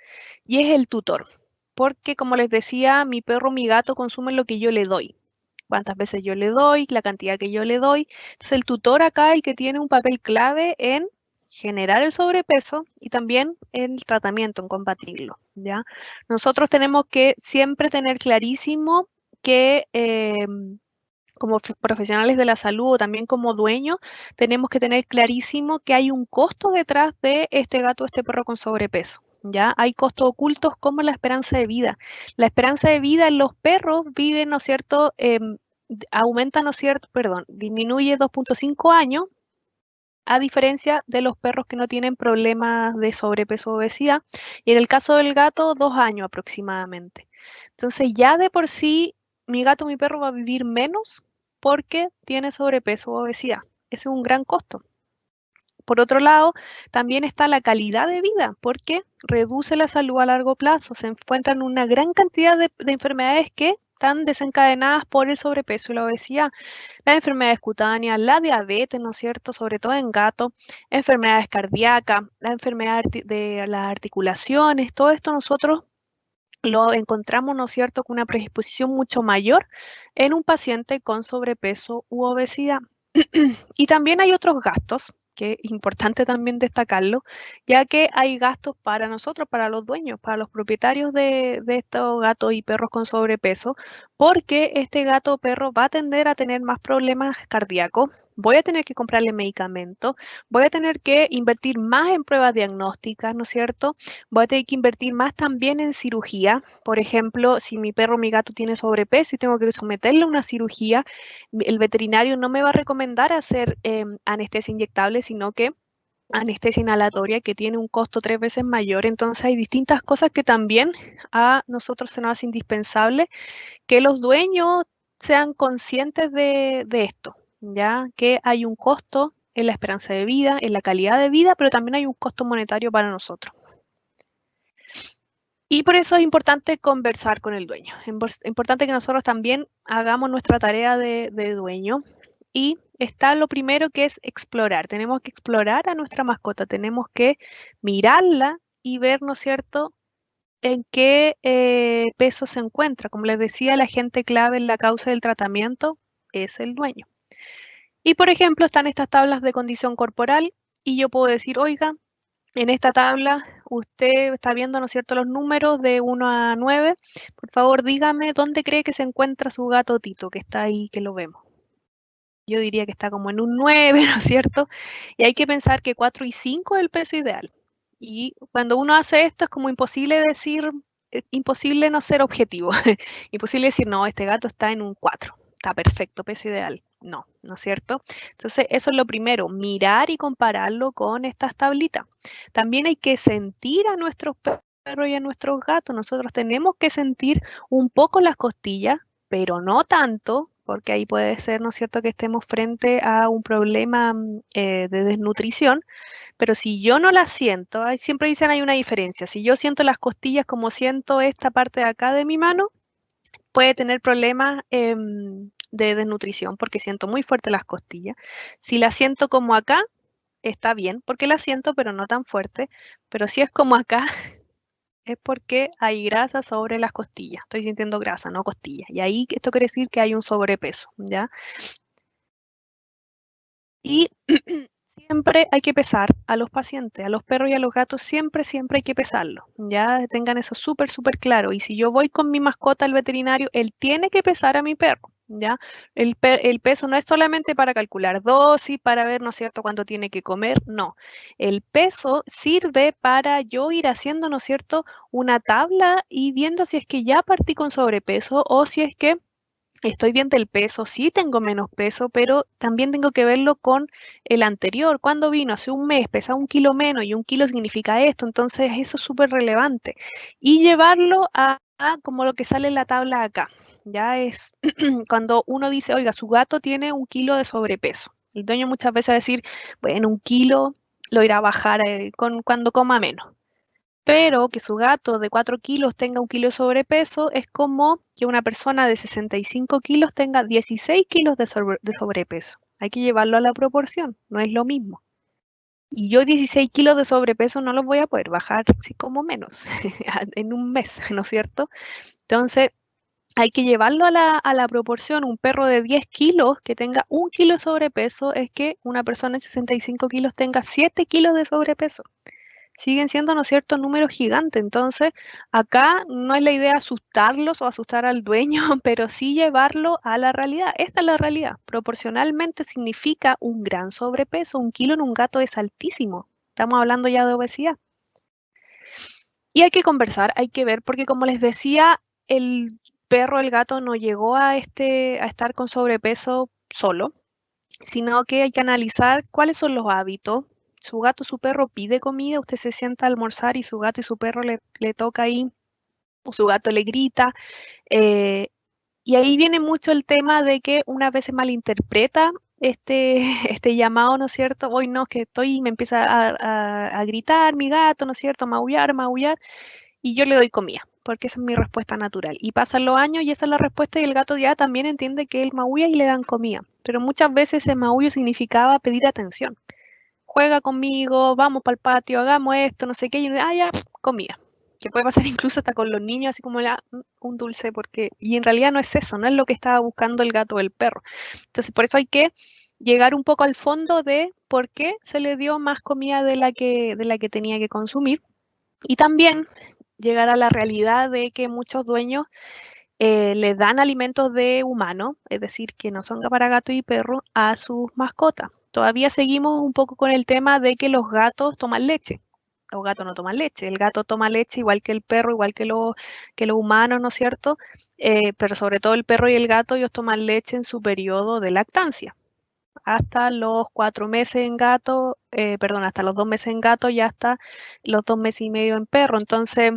Y es el tutor. Porque, como les decía, mi perro, mi gato consumen lo que yo le doy. Cuántas veces yo le doy, la cantidad que yo le doy. Entonces, el tutor acá es el que tiene un papel clave en generar el sobrepeso y también en el tratamiento, en combatirlo, ¿ya? Nosotros tenemos que siempre tener clarísimo que como profesionales de la salud o también como dueños, tenemos que tener clarísimo que hay un costo detrás de este gato o este perro con sobrepeso. ¿Ya? Hay costos ocultos como la esperanza de vida. La esperanza de vida en los perros vive, ¿no es cierto?, aumenta, ¿no es cierto?, perdón, disminuye 2.5 años, a diferencia de los perros que no tienen problemas de sobrepeso o obesidad. Y en el caso del gato, 2 años aproximadamente. Entonces ya de por sí, mi gato o mi perro va a vivir menos porque tiene sobrepeso o obesidad. Ese es un gran costo. Por otro lado, también está la calidad de vida, porque reduce la salud a largo plazo. Se encuentran una gran cantidad de enfermedades que están desencadenadas por el sobrepeso y la obesidad. Las enfermedades cutáneas, la diabetes, ¿no es cierto?, sobre todo en gatos, enfermedades cardíacas, la enfermedad de las articulaciones, todo esto nosotros lo encontramos, ¿no es cierto?, con una predisposición mucho mayor en un paciente con sobrepeso u obesidad. Y también hay otros gastos que es importante también destacarlo, ya que hay gastos para nosotros, para los dueños, para los propietarios de estos gatos y perros con sobrepeso, porque este gato o perro va a tender a tener más problemas cardíacos, voy a tener que comprarle medicamentos, voy a tener que invertir más en pruebas diagnósticas, ¿no es cierto? Voy a tener que invertir más también en cirugía. Por ejemplo, si mi perro o mi gato tiene sobrepeso y tengo que someterle a una cirugía, el veterinario no me va a recomendar hacer anestesia inyectable, sino que anestesia inhalatoria, que tiene un costo 3 veces mayor. Entonces hay distintas cosas que también a nosotros se nos hace indispensable que los dueños sean conscientes de esto, ya que hay un costo en la esperanza de vida, en la calidad de vida, pero también hay un costo monetario para nosotros. Y por eso es importante conversar con el dueño. Es importante que nosotros también hagamos nuestra tarea de dueño. Y está lo primero, que es explorar. Tenemos que explorar a nuestra mascota, tenemos que mirarla y ver, ¿no es cierto?, en qué peso se encuentra. Como les decía, el agente clave en la causa del tratamiento es el dueño. Y por ejemplo, están estas tablas de condición corporal y yo puedo decir, oiga, en esta tabla usted está viendo, ¿no es cierto?, los números de 1 a 9. Por favor, dígame dónde cree que se encuentra su gato Tito, que está ahí, que lo vemos. Yo diría que está como en un 9, ¿no es cierto? Y hay que pensar que 4 y 5 es el peso ideal. Y cuando uno hace esto es como imposible decir, imposible no ser objetivo. Imposible decir, no, este gato está en un 4, está perfecto, peso ideal. No, ¿no es cierto? Entonces, eso es lo primero, mirar y compararlo con estas tablitas. También hay que sentir a nuestros perros y a nuestros gatos. Nosotros tenemos que sentir un poco las costillas, pero no tanto, porque ahí puede ser, ¿no es cierto?, que estemos frente a un problema de desnutrición. Pero si yo no la siento, siempre dicen hay una diferencia. Si yo siento las costillas como siento esta parte de acá de mi mano, puede tener problemas de desnutrición porque siento muy fuerte las costillas. Si la siento como acá, está bien porque la siento, pero no tan fuerte. Pero si es como acá, es porque hay grasa sobre las costillas. Estoy sintiendo grasa, no costillas. Y ahí esto quiere decir que hay un sobrepeso, ¿ya? Y siempre hay que pesar a los pacientes, a los perros y a los gatos, siempre, siempre hay que pesarlo. Ya tengan eso súper, súper claro. Y si yo voy con mi mascota al veterinario, él tiene que pesar a mi perro. ¿Ya? El peso no es solamente para calcular dosis, para ver, ¿no es cierto?, cuánto tiene que comer, no. El peso sirve para yo ir haciendo, ¿no es cierto?, una tabla y viendo si es que ya partí con sobrepeso o si es que estoy bien del peso, sí tengo menos peso, pero también tengo que verlo con el anterior. Cuando vino hace un mes, pesaba 1 kilo menos y 1 kilo significa esto, entonces eso es súper relevante. Y llevarlo a como lo que sale en la tabla acá. Ya es cuando uno dice, oiga, su gato tiene 1 kilo de sobrepeso. El dueño muchas veces va a decir, bueno, 1 kilo lo irá a bajar cuando coma menos. Pero que su gato de 4 kilos tenga 1 kilo de sobrepeso es como que una persona de 65 kilos tenga 16 kilos de sobrepeso. Hay que llevarlo a la proporción, no es lo mismo. Y yo 16 kilos de sobrepeso no los voy a poder bajar si como menos en un mes, ¿no es cierto? Entonces, hay que llevarlo a la proporción. Un perro de 10 kilos que tenga 1 kilo de sobrepeso es que una persona de 65 kilos tenga 7 kilos de sobrepeso. Siguen siendo, ¿no es cierto?, números gigantes. Entonces, acá no es la idea asustarlos o asustar al dueño, pero sí llevarlo a la realidad. Esta es la realidad. Proporcionalmente significa un gran sobrepeso. 1 kilo en un gato es altísimo. Estamos hablando ya de obesidad. Y hay que conversar, hay que ver, porque como les decía, el perro, el gato no llegó a estar con sobrepeso solo, sino que hay que analizar cuáles son los hábitos. Su gato, su perro pide comida, usted se sienta a almorzar y su gato y su perro le toca ahí, o su gato le grita. Y ahí viene mucho el tema de que una vez se malinterpreta este llamado, ¿no es cierto? Hoy no, que estoy y me empieza a gritar mi gato, ¿no es cierto? Maullar, maullar, y yo le doy comida, porque esa es mi respuesta natural. Y pasan los años y esa es la respuesta y el gato ya también entiende que él maulla y le dan comida. Pero muchas veces ese maullo significaba pedir atención. Juega conmigo, vamos para el patio, hagamos esto, no sé qué, y uno, ya, comida. Que puede pasar incluso hasta con los niños, así como un dulce, y en realidad no es eso, no es lo que estaba buscando el gato o el perro. Entonces, por eso hay que llegar un poco al fondo de porque se le dio más comida de la que tenía que consumir. Y también llegar a la realidad de que muchos dueños le dan alimentos de humano, es decir, que no son para gato y perro, a sus mascotas. Todavía seguimos un poco con el tema de que los gatos toman leche. Los gatos no toman leche. El gato toma leche igual que el perro, igual que los humanos, ¿no es cierto? Pero sobre todo el perro y el gato, ellos toman leche en su periodo de lactancia. Hasta los 4 meses en gato, perdón, hasta los 2 meses en gato y hasta los 2 meses y medio en perro. Entonces,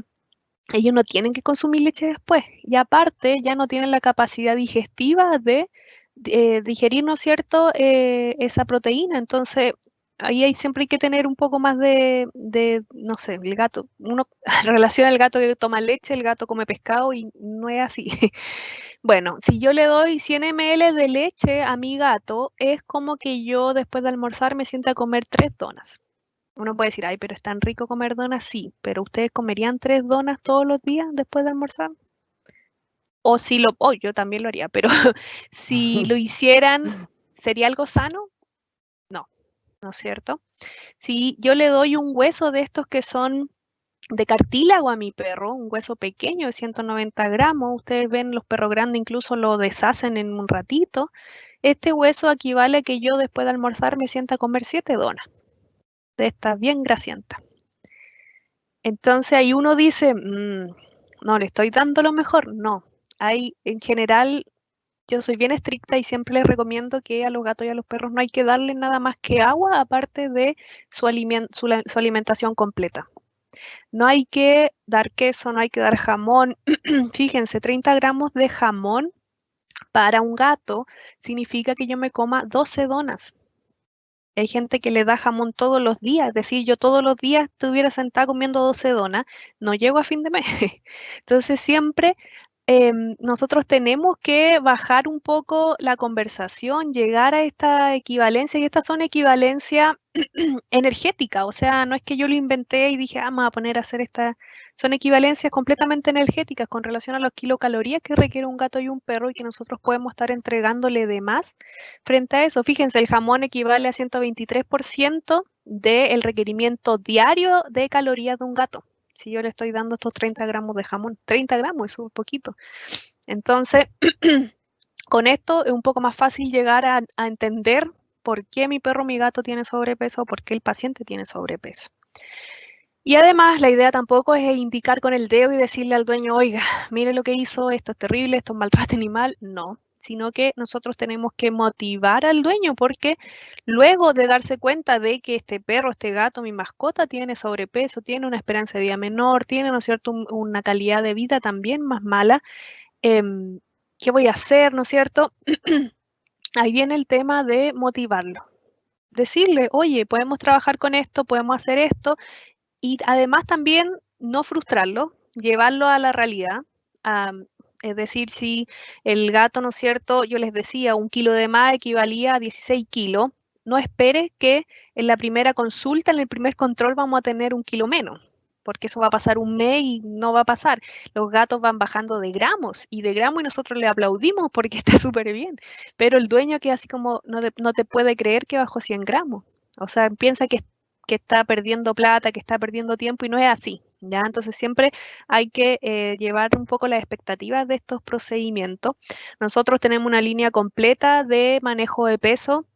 ellos no tienen que consumir leche después. Y aparte, ya no tienen la capacidad digestiva de digerir, ¿no es cierto?, esa proteína. Entonces, ahí siempre hay que tener un poco más no sé, el gato. Uno relaciona al gato que toma leche, el gato come pescado y no es así. Bueno, si yo le doy 100 ml de leche a mi gato, es como que yo después de almorzar me sienta a comer 3 donas. Uno puede decir, ay, pero es tan rico comer donas, sí, pero ¿ustedes comerían 3 donas todos los días después de almorzar? O si yo también lo haría, pero si lo hicieran, ¿sería algo sano? No, ¿no es cierto? Si yo le doy un hueso de estos que son de cartílago a mi perro, un hueso pequeño de 190 gramos, ustedes ven los perros grandes incluso lo deshacen en un ratito, este hueso equivale a que yo después de almorzar me sienta a comer 7 donas, de estas bien grasientas. Entonces ahí uno dice, no, le estoy dando lo mejor. No, en general, yo soy bien estricta y siempre les recomiendo que a los gatos y a los perros no hay que darle nada más que agua, aparte de su alimentación completa. No hay que dar queso, no hay que dar jamón. Fíjense, 30 gramos de jamón para un gato significa que yo me coma 12 donas. Hay gente que le da jamón todos los días, es decir, yo todos los días estuviera sentada comiendo 12 donas, no llego a fin de mes. Entonces siempre nosotros tenemos que bajar un poco la conversación, llegar a esta equivalencia, y estas son equivalencias energéticas, o sea, no es que yo lo inventé y dije, vamos a poner a hacer son equivalencias completamente energéticas con relación a las kilocalorías que requiere un gato y un perro y que nosotros podemos estar entregándole de más frente a eso. Fíjense, el jamón equivale a 123% del requerimiento diario de calorías de un gato. Si yo le estoy dando estos 30 gramos de jamón, 30 gramos es un poquito. Entonces, con esto es un poco más fácil llegar a entender por qué mi perro o mi gato tiene sobrepeso, por qué el paciente tiene sobrepeso. Y además, la idea tampoco es indicar con el dedo y decirle al dueño, oiga, mire lo que hizo, esto es terrible, esto es maltrato animal. No, sino que nosotros tenemos que motivar al dueño porque luego de darse cuenta de que este perro, este gato, mi mascota tiene sobrepeso, tiene una esperanza de vida menor, tiene, ¿no es cierto?, una calidad de vida también más mala, ¿qué voy a hacer?, ¿no es cierto? Ahí viene el tema de motivarlo. Decirle, oye, podemos trabajar con esto, podemos hacer esto, y además también no frustrarlo, llevarlo a la realidad. Es decir, si el gato, ¿no es cierto?, yo les decía, 1 kilo de más equivalía a 16 kilos, no espere que en la primera consulta, en el primer control, vamos a tener 1 kilo menos, porque eso va a pasar un mes y no va a pasar. Los gatos van bajando de gramos y nosotros le aplaudimos porque está súper bien, pero el dueño queda así como, no te puede creer que bajó 100 gramos. O sea, piensa que está perdiendo plata, que está perdiendo tiempo y no es así, ¿ya? Entonces siempre hay que llevar un poco las expectativas de estos procedimientos. Nosotros tenemos una línea completa de manejo de peso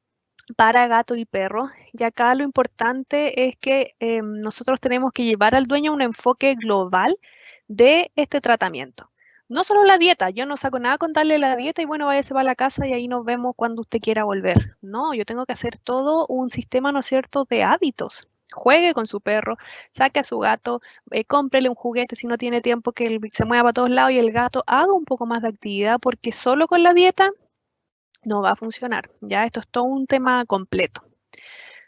para gato y perro, y acá lo importante es que nosotros tenemos que llevar al dueño un enfoque global de este tratamiento. No solo la dieta, yo no saco nada con darle la dieta y bueno, váyase para la casa y ahí nos vemos cuando usted quiera volver. No, yo tengo que hacer todo un sistema, ¿no es cierto?, de hábitos. Juegue con su perro, saque a su gato, cómprele un juguete si no tiene tiempo, que él se mueva a todos lados y el gato haga un poco más de actividad, porque solo con la dieta no va a funcionar. Ya esto es todo un tema completo.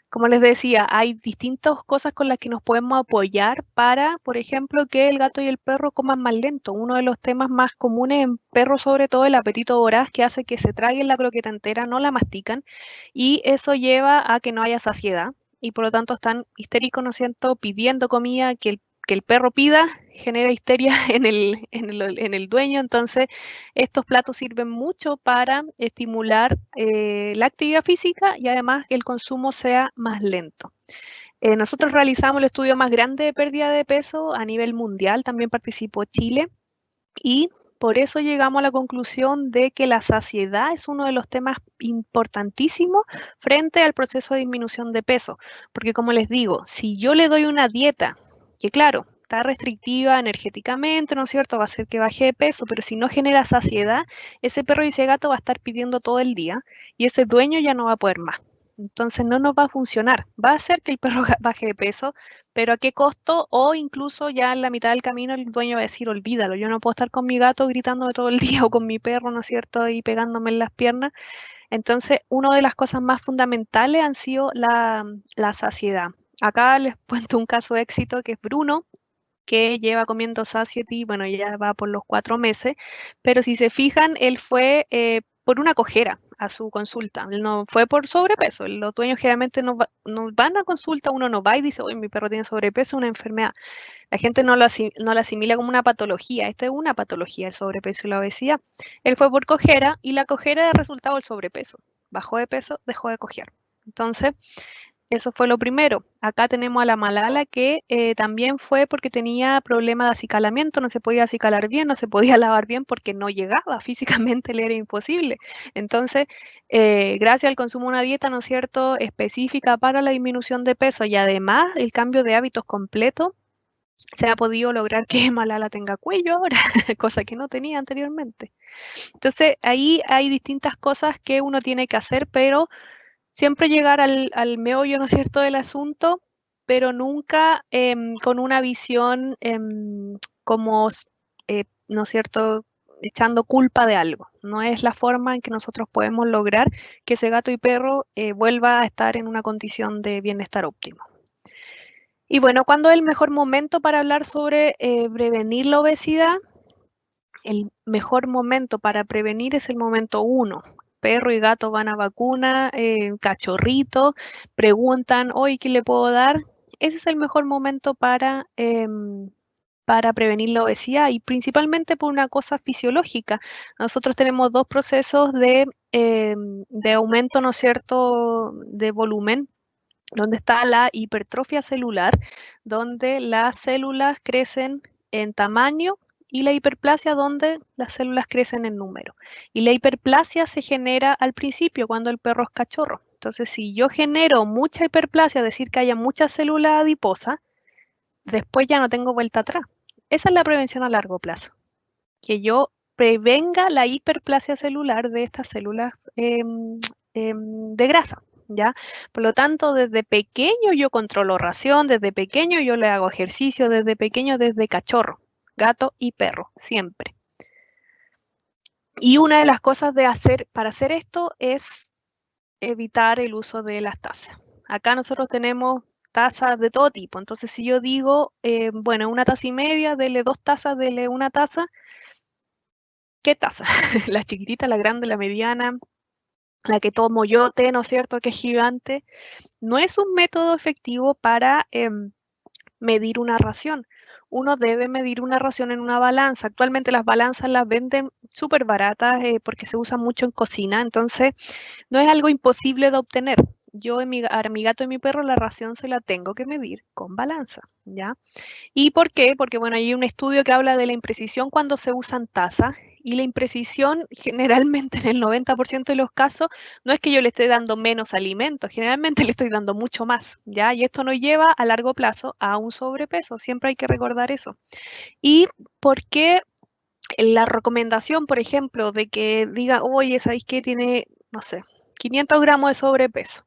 Como les decía, hay distintas cosas con las que nos podemos apoyar para, por ejemplo, que el gato y el perro coman más lento. Uno de los temas más comunes en perros, sobre todo el apetito voraz, que hace que se traguen la croqueta entera, no la mastican, y eso lleva a que no haya saciedad, y por lo tanto están histéricos, ¿no es cierto?, pidiendo comida, que que el perro pida genera histeria en el dueño, entonces estos platos sirven mucho para estimular la actividad física y además que el consumo sea más lento. Nosotros realizamos el estudio más grande de pérdida de peso a nivel mundial, también participó Chile, y por eso llegamos a la conclusión de que la saciedad es uno de los temas importantísimos frente al proceso de disminución de peso, porque como les digo, si yo le doy una dieta que claro, está restrictiva energéticamente, ¿no es cierto? Va a hacer que baje de peso, pero si no genera saciedad, ese perro y ese gato va a estar pidiendo todo el día y ese dueño ya no va a poder más. Entonces no nos va a funcionar. Va a hacer que el perro baje de peso, pero ¿a qué costo? O incluso ya en la mitad del camino el dueño va a decir, olvídalo, yo no puedo estar con mi gato gritándome todo el día o con mi perro, ¿no es cierto? Y pegándome en las piernas. Entonces, una de las cosas más fundamentales han sido la saciedad. Acá les cuento un caso de éxito que es Bruno, que lleva comiendo Satiety, bueno, ya va por los 4 meses, pero si se fijan, él fue por una cojera a su consulta, él no fue por sobrepeso. Los dueños generalmente no van a consulta, uno no va y dice, oye, mi perro tiene sobrepeso, una enfermedad. La gente no lo asimila como una patología, esta es una patología, el sobrepeso y la obesidad. Él fue por cojera y la cojera es resultado del sobrepeso. Bajó de peso, dejó de cojear. Entonces, eso fue lo primero. Acá tenemos a la Malala que también fue porque tenía problemas de acicalamiento, no se podía acicalar bien, no se podía lavar bien porque no llegaba, físicamente le era imposible. Entonces, gracias al consumo de una dieta, ¿no es cierto?, específica para la disminución de peso y además el cambio de hábitos completo, se ha podido lograr que Malala tenga cuello ahora, cosa que no tenía anteriormente. Entonces, ahí hay distintas cosas que uno tiene que hacer, pero siempre llegar al meollo, ¿no es cierto?, del asunto, pero nunca con una visión como, ¿no es cierto?, echando culpa de algo. No es la forma en que nosotros podemos lograr que ese gato y perro vuelva a estar en una condición de bienestar óptimo. Y bueno, ¿cuándo es el mejor momento para hablar sobre prevenir la obesidad? El mejor momento para prevenir es el momento 1. Perro y gato van a vacuna, cachorrito, preguntan, hoy, ¿qué le puedo dar? Ese es el mejor momento para prevenir la obesidad y principalmente por una cosa fisiológica. Nosotros tenemos 2 procesos de aumento, ¿no es cierto?, de volumen, donde está la hipertrofia celular, donde las células crecen en tamaño, y la hiperplasia donde las células crecen en número. Y la hiperplasia se genera al principio cuando el perro es cachorro. Entonces, si yo genero mucha hiperplasia, es decir, que haya muchas células adiposas, después ya no tengo vuelta atrás. Esa es la prevención a largo plazo, que yo prevenga la hiperplasia celular de estas células de grasa. ¿Ya? Por lo tanto, desde pequeño yo controlo ración, desde pequeño yo le hago ejercicio, desde pequeño, desde cachorro, gato y perro, siempre. Y una de las cosas para hacer esto es evitar el uso de las tazas. Acá nosotros tenemos tazas de todo tipo, entonces si yo digo, bueno, 1 taza y media, dele 2 tazas, dele 1 taza, ¿qué taza? La chiquitita, la grande, la mediana, la que tomo yo, ¿no es cierto?, que es gigante. No es un método efectivo para medir una ración. Uno debe medir una ración en una balanza. Actualmente las balanzas las venden súper baratas porque se usan mucho en cocina, entonces no es algo imposible de obtener. Yo a mi gato y mi perro la ración se la tengo que medir con balanza, ¿ya? ¿Y por qué? Porque, bueno, hay un estudio que habla de la imprecisión cuando se usan tazas, y la imprecisión generalmente en el 90% de los casos no es que yo le esté dando menos alimento, generalmente le estoy dando mucho más, ¿ya? Y esto nos lleva a largo plazo a un sobrepeso, siempre hay que recordar eso. ¿Y por qué la recomendación, por ejemplo, de que diga, oye, ¿sabéis qué? Tiene, no sé, 500 gramos de sobrepeso.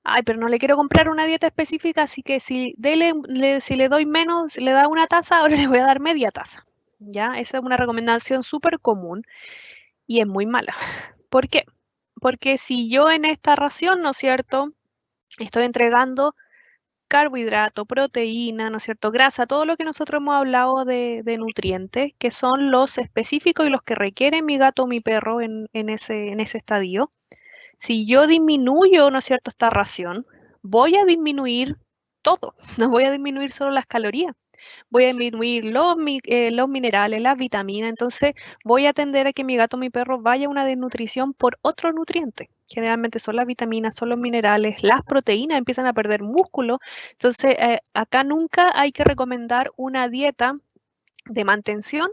Ay, pero no le quiero comprar una dieta específica, así que si le doy menos, le da 1 taza, ahora le voy a dar media taza. ¿Ya? Esa es una recomendación súper común y es muy mala. ¿Por qué? Porque si yo en esta ración, ¿no es cierto?, estoy entregando carbohidrato, proteína, ¿no es cierto?, grasa, todo lo que nosotros hemos hablado de nutrientes, que son los específicos y los que requiere mi gato o mi perro en ese estadio. Si yo disminuyo, ¿no es cierto?, esta ración, voy a disminuir todo, no voy a disminuir solo las calorías. voy a disminuir los minerales, las vitaminas, entonces voy a tender a que mi gato o mi perro vaya a una desnutrición por otro nutriente. Generalmente son las vitaminas, son los minerales, las proteínas empiezan a perder músculo. Entonces, acá nunca hay que recomendar una dieta de mantención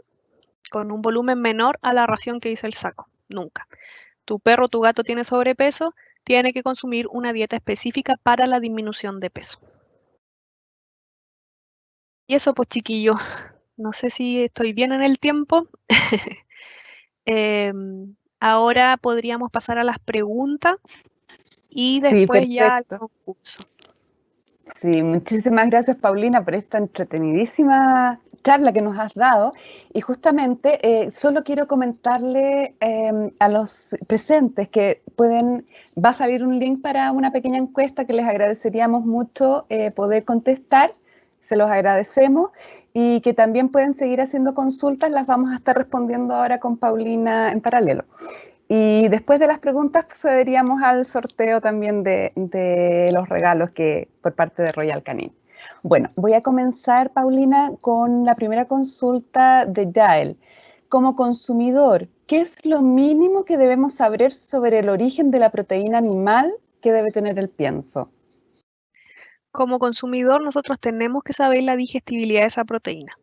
con un volumen menor a la ración que dice el saco. Nunca. Tu perro o tu gato tiene sobrepeso, tiene que consumir una dieta específica para la disminución de peso. Y eso, pues chiquillo, no sé si estoy bien en el tiempo. Ahora podríamos pasar a las preguntas y
Sí,
después ya al
perfecto.
concurso.
Sí, muchísimas gracias, Paulina, por esta entretenidísima charla que nos has dado. Y justamente solo quiero comentarle a los presentes que va a salir un link para una pequeña encuesta que les agradeceríamos mucho poder contestar. Se los agradecemos y que también pueden seguir haciendo consultas. Las vamos a estar respondiendo ahora con Paulina en paralelo. Y después de las preguntas procederíamos al sorteo también de los regalos por parte de Royal Canin. Bueno, voy a comenzar, Paulina, con la primera consulta de Yael. Como consumidor, ¿qué es lo mínimo que debemos saber sobre el origen de la proteína animal que debe tener el pienso?
Como consumidor, nosotros tenemos que saber la digestibilidad de esa proteína.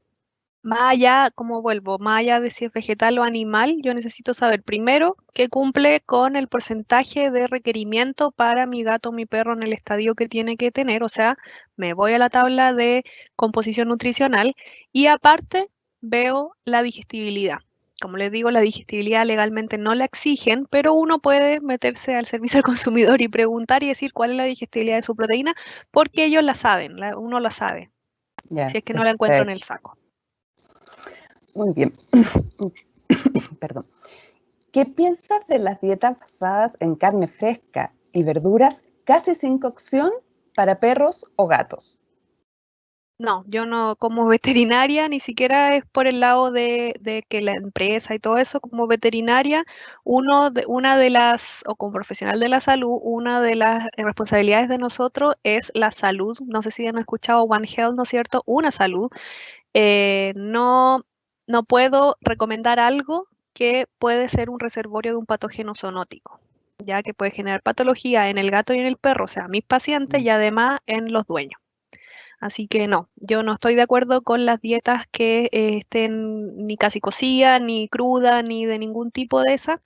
Más allá, como vuelvo, más allá de si es vegetal o animal, yo necesito saber primero que cumple con el porcentaje de requerimiento para mi gato o mi perro en el estadio que tiene que tener, o sea, me voy a la tabla de composición nutricional y aparte veo la digestibilidad. Como les digo, la digestibilidad legalmente no la exigen, pero uno puede meterse al servicio al consumidor y preguntar y decir cuál es la digestibilidad de su proteína, porque ellos la saben, uno la sabe,
Ya,
si es que no la encuentro en el
perfecto.
saco.
Muy bien. Perdón. ¿Qué piensas de las dietas basadas en carne fresca y verduras casi sin cocción para perros o gatos?
No, yo no, como veterinaria, ni siquiera es por el lado de que la empresa y todo eso, como veterinaria, una de las, o como profesional de la salud, una de las responsabilidades de nosotros es la salud. No sé si han escuchado One Health, ¿no es cierto? Una salud. No, no puedo recomendar algo que puede ser un reservorio de un patógeno zoonótico, ya que puede generar patología en el gato y en el perro, o sea, mis pacientes y además en los dueños. Así que no, yo no estoy de acuerdo con las dietas que estén ni casi cocidas, ni crudas, ni de ningún tipo de esas.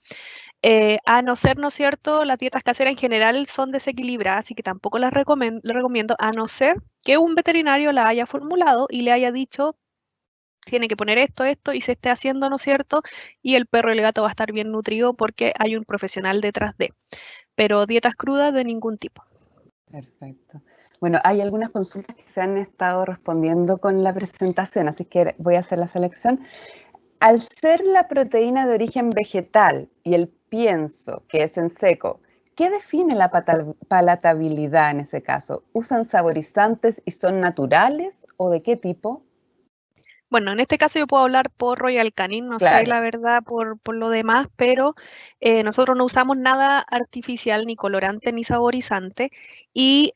A no ser, ¿no es cierto?, las dietas caseras en general son desequilibradas, así que tampoco las recomiendo, a no ser que un veterinario la haya formulado y le haya dicho, tiene que poner esto, esto, y se esté haciendo, ¿no es cierto? Y el perro y el gato va a estar bien nutrido porque hay un profesional detrás de. Pero dietas crudas de ningún tipo.
Perfecto. Bueno, hay algunas consultas que se han estado respondiendo con la presentación, así que voy a hacer la selección. Al ser la proteína de origen vegetal y el pienso, que es en seco, ¿qué define la palatabilidad en ese caso? ¿Usan saborizantes y son naturales o de qué tipo?
Bueno, en este caso yo puedo hablar por Royal Canin, no sé
Claro.
la verdad por lo demás, pero nosotros no usamos nada artificial, ni colorante, ni saborizante. Y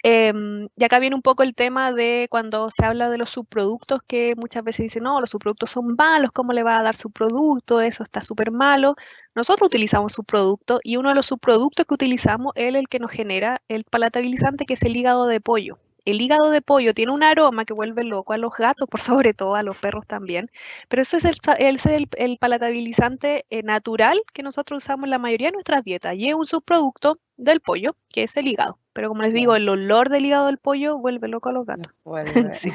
acá viene un poco el tema de cuando se habla de los subproductos, que muchas veces dicen, no, los subproductos son malos, ¿cómo le va a dar subproducto? Eso está súper malo. Nosotros utilizamos subproductos y uno de los subproductos que utilizamos es el que nos genera el palatabilizante, que es el hígado de pollo. El hígado de pollo tiene un aroma que vuelve loco a los gatos, por sobre todo a los perros también, pero ese es el palatabilizante natural que nosotros usamos en la mayoría de nuestras dietas y es un subproducto del pollo, que es el hígado. Pero como les digo,
Ya,
el olor del hígado del pollo vuelve loco a los
los
gatos.
vuelve.
Sí.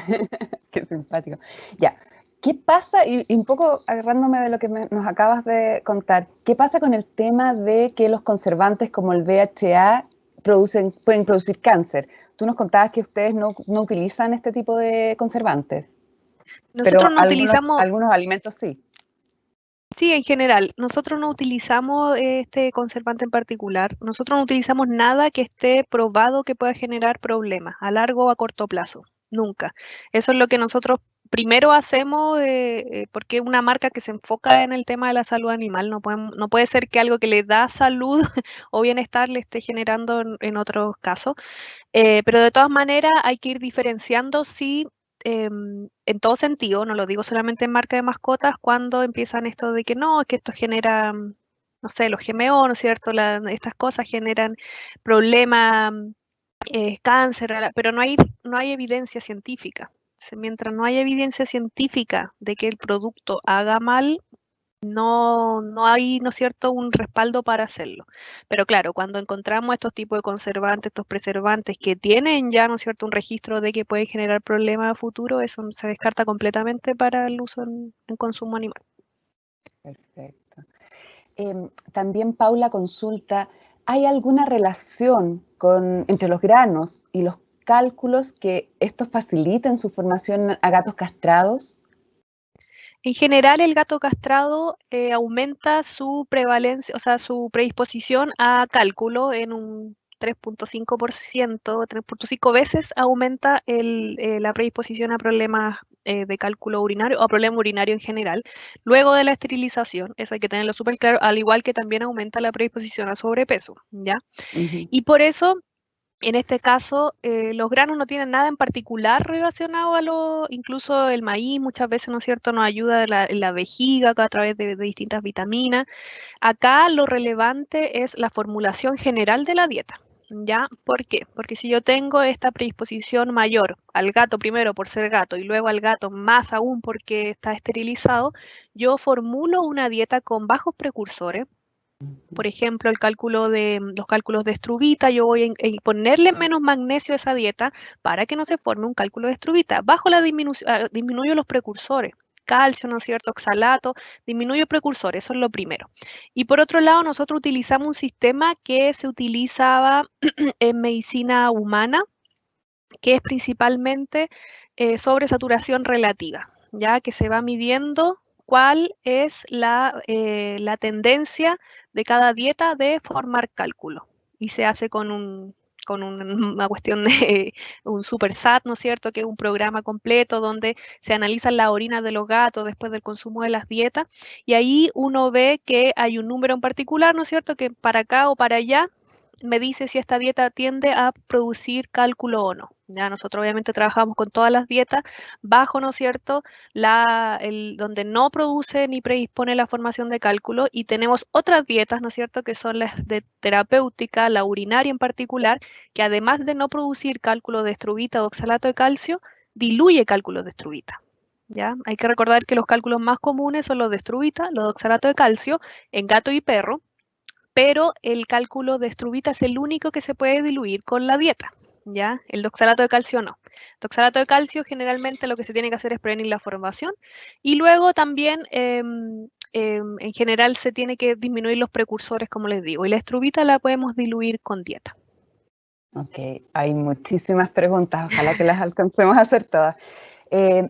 Qué simpático. Ya, ¿qué pasa? Y un poco agarrándome de lo que nos acabas de contar, ¿qué pasa con el tema de que los conservantes como el VHA pueden producir cáncer? Tú nos contabas que ustedes no utilizan este tipo de conservantes, pero
Nosotros no utilizamos,
algunos alimentos sí.
sí, en general, nosotros no utilizamos este conservante en particular. Nosotros no utilizamos nada que esté probado que pueda generar problemas a largo o a corto plazo. Nunca. Eso es lo que nosotros primero hacemos, porque es una marca que se enfoca en el tema de la salud animal. No puede ser que algo que le da salud o bienestar le esté generando en otros casos. Pero de todas maneras hay que ir diferenciando si en todo sentido, no lo digo solamente en marca de mascotas, cuando empiezan esto de que no, que esto genera, no sé, los GMO, ¿no es cierto? Estas cosas generan problemas, cáncer, pero no hay evidencia científica. Mientras no haya evidencia científica de que el producto haga mal, no hay, ¿no es cierto?, un respaldo para hacerlo. Pero claro, cuando encontramos estos tipos de conservantes, estos preservantes que tienen ya, ¿no es cierto?, un registro de que pueden generar problemas a futuro, eso se descarta completamente para el uso en consumo animal.
Perfecto. También Paula consulta, ¿hay alguna relación entre los granos y los cálculos que estos faciliten su formación a gatos castrados?
En general, el gato castrado aumenta su prevalencia, o sea, su predisposición a cálculo en un 3.5%, 3.5 veces aumenta la predisposición a problemas de cálculo urinario o a problema urinario en general. Luego de la esterilización, eso hay que tenerlo súper claro, al igual que también aumenta la predisposición a sobrepeso, ¿ya? Y por eso en este caso, los granos no tienen nada en particular relacionado incluso el maíz muchas veces, ¿no es cierto?, nos ayuda en la vejiga a través de distintas vitaminas. Acá lo relevante es la formulación general de la dieta, ¿ya? ¿Por qué? Porque si yo tengo esta predisposición mayor al gato primero por ser gato y luego al gato más aún porque está esterilizado, yo formulo una dieta con bajos precursores. Por ejemplo, los cálculos de estruvita, yo voy a ponerle menos magnesio a esa dieta para que no se forme un cálculo de estruvita. Bajo la disminuyo los precursores, calcio, ¿no es cierto?, oxalato, disminuyo precursores, eso es lo primero. Y por otro lado, nosotros utilizamos un sistema que se utilizaba en medicina humana, que es principalmente sobresaturación relativa, ya que se va midiendo cuál es la tendencia de cada dieta de formar cálculo. Y se hace con una cuestión, un SuperSat, ¿no es cierto?, que es un programa completo donde se analizan las orinas de los gatos después del consumo de las dietas. Y ahí uno ve que hay un número en particular, ¿no es cierto?, que para acá o para allá me dice si esta dieta tiende a producir cálculo o no. Ya nosotros obviamente trabajamos con todas las dietas bajo, ¿no es cierto?, donde no produce ni predispone la formación de cálculo, y tenemos otras dietas, ¿no es cierto?, que son las de terapéutica, la urinaria en particular, que además de no producir cálculo de estruvita o oxalato de calcio, diluye cálculo de estruvita. ¿Ya? Hay que recordar que los cálculos más comunes son los de estruvita, los de oxalato de calcio en gato y perro, pero el cálculo de estruvita es el único que se puede diluir con la dieta, ¿ya? El de oxalato de calcio no. El oxalato de calcio generalmente lo que se tiene que hacer es prevenir la formación, y luego también en general se tiene que disminuir los precursores, como les digo, y la estruvita la podemos diluir con dieta.
Ok, hay muchísimas preguntas, ojalá que las alcancemos a hacer todas.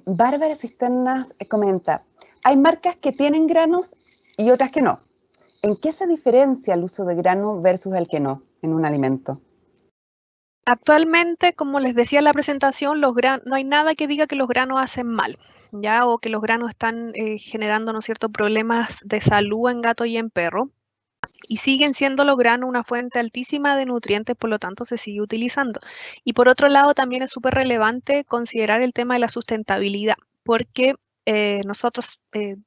Bárbara Cisternas comenta, hay marcas que tienen granos y otras que no. ¿En qué se diferencia el uso de grano versus el que no en un alimento?
Actualmente, como les decía en la presentación, no hay nada que diga que los granos hacen mal, ¿ya? O que los granos están generando, ¿no es cierto?, problemas de salud en gato y en perro. Y siguen siendo los granos una fuente altísima de nutrientes, por lo tanto se sigue utilizando. Y por otro lado, también es súper relevante considerar el tema de la sustentabilidad, porque nosotros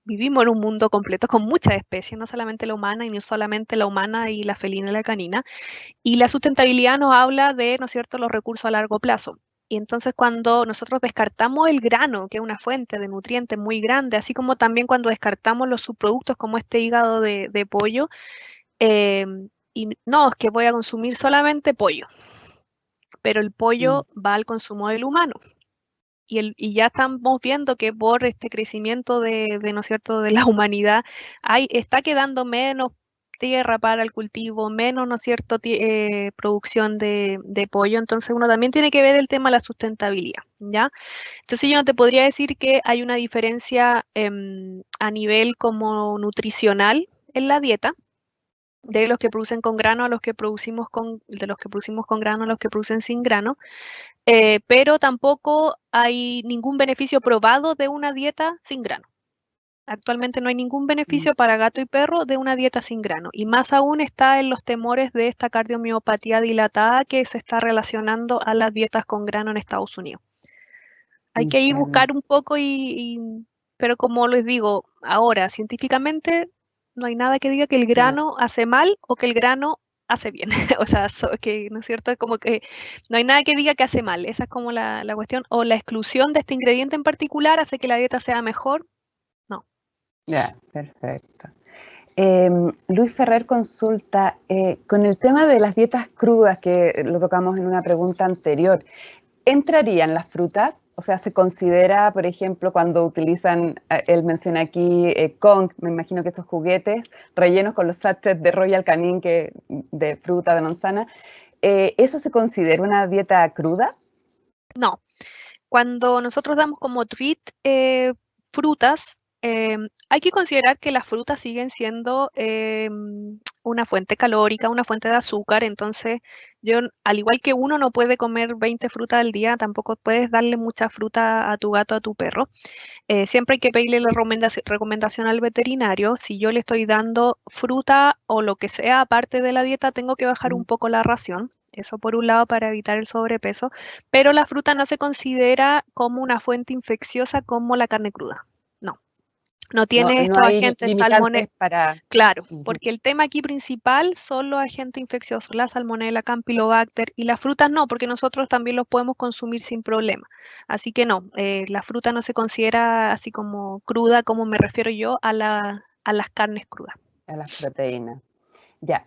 vivimos en un mundo completo con muchas especies, no solamente la humana y no solamente la humana y la felina y la canina, y la sustentabilidad nos habla de, ¿no es cierto?, los recursos a largo plazo. Y entonces cuando nosotros descartamos el grano, que es una fuente de nutrientes muy grande, así como también cuando descartamos los subproductos como este hígado de pollo, y no, es que voy a consumir solamente pollo, pero el pollo va al consumo del humano. Y ya estamos viendo que por este crecimiento ¿no es cierto?, de la humanidad, está quedando menos tierra para el cultivo, menos, ¿no es cierto?, producción de pollo. Entonces uno también tiene que ver el tema de la sustentabilidad, ¿ya? Entonces yo no te podría decir que hay una diferencia a nivel como nutricional en la dieta, de los que producen con grano a los que producimos de los que producimos con grano a los que producen sin grano, pero tampoco hay ningún beneficio probado de una dieta sin grano. Actualmente no hay ningún beneficio para gato y perro de una dieta sin grano, y más aún está en los temores de esta cardiomiopatía dilatada que se está relacionando a las dietas con grano en Estados Unidos. Hay que ir
Entiendo.
buscar un poco pero como les digo, ahora científicamente no hay nada que diga que el grano hace mal o que el grano hace bien. O sea, que, ¿no es cierto? Es como que no hay nada que diga que hace mal. Esa es como la cuestión. O la exclusión de este ingrediente en particular hace que la dieta sea mejor. No.
Ya, perfecto. Luis Ferrer consulta, con el tema de las dietas crudas, que lo tocamos en una pregunta anterior, ¿entrarían las frutas? O sea, se considera, por ejemplo, cuando utilizan, él menciona aquí Kong, me imagino que estos juguetes rellenos con los sachets de Royal Canin de fruta, de manzana, ¿eso se considera una dieta cruda?
No. Cuando nosotros damos como treat frutas, hay que considerar que las frutas siguen siendo una fuente calórica, una fuente de azúcar, entonces yo, al igual que uno no puede comer 20 frutas al día, tampoco puedes darle mucha fruta a tu gato, a tu perro. Siempre hay que pedirle la recomendación al veterinario. Si yo le estoy dando fruta o lo que sea aparte de la dieta, tengo que bajar un poco la ración. Eso por un lado para evitar el sobrepeso, pero la fruta no se considera como una fuente infecciosa como la carne cruda. No, no
No,
tiene
no
estos
hay
agentes
limitantes para...
Claro,
Ujú.
porque el tema aquí principal son los agentes infecciosos, la salmonella, campylobacter y las frutas no, porque nosotros también los podemos consumir sin problema. Así que no, la fruta no se considera así como cruda, como me refiero yo a las carnes crudas.
A las proteínas. Ya.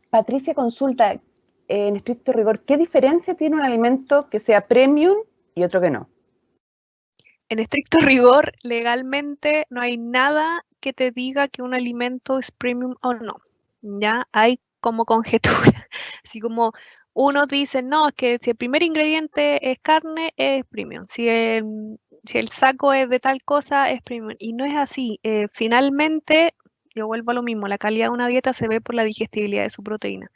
Patricia consulta, en estricto rigor, ¿qué diferencia tiene un alimento que sea premium y otro que no?
En estricto rigor, legalmente no hay nada que te diga que un alimento es premium o no. Ya hay como conjetura, así como unos dicen, no, es que si el primer ingrediente es carne, es premium. Si el saco es de tal cosa, es premium. Y no es así. Finalmente, yo vuelvo a lo mismo, la calidad de una dieta se ve por la digestibilidad de su proteína.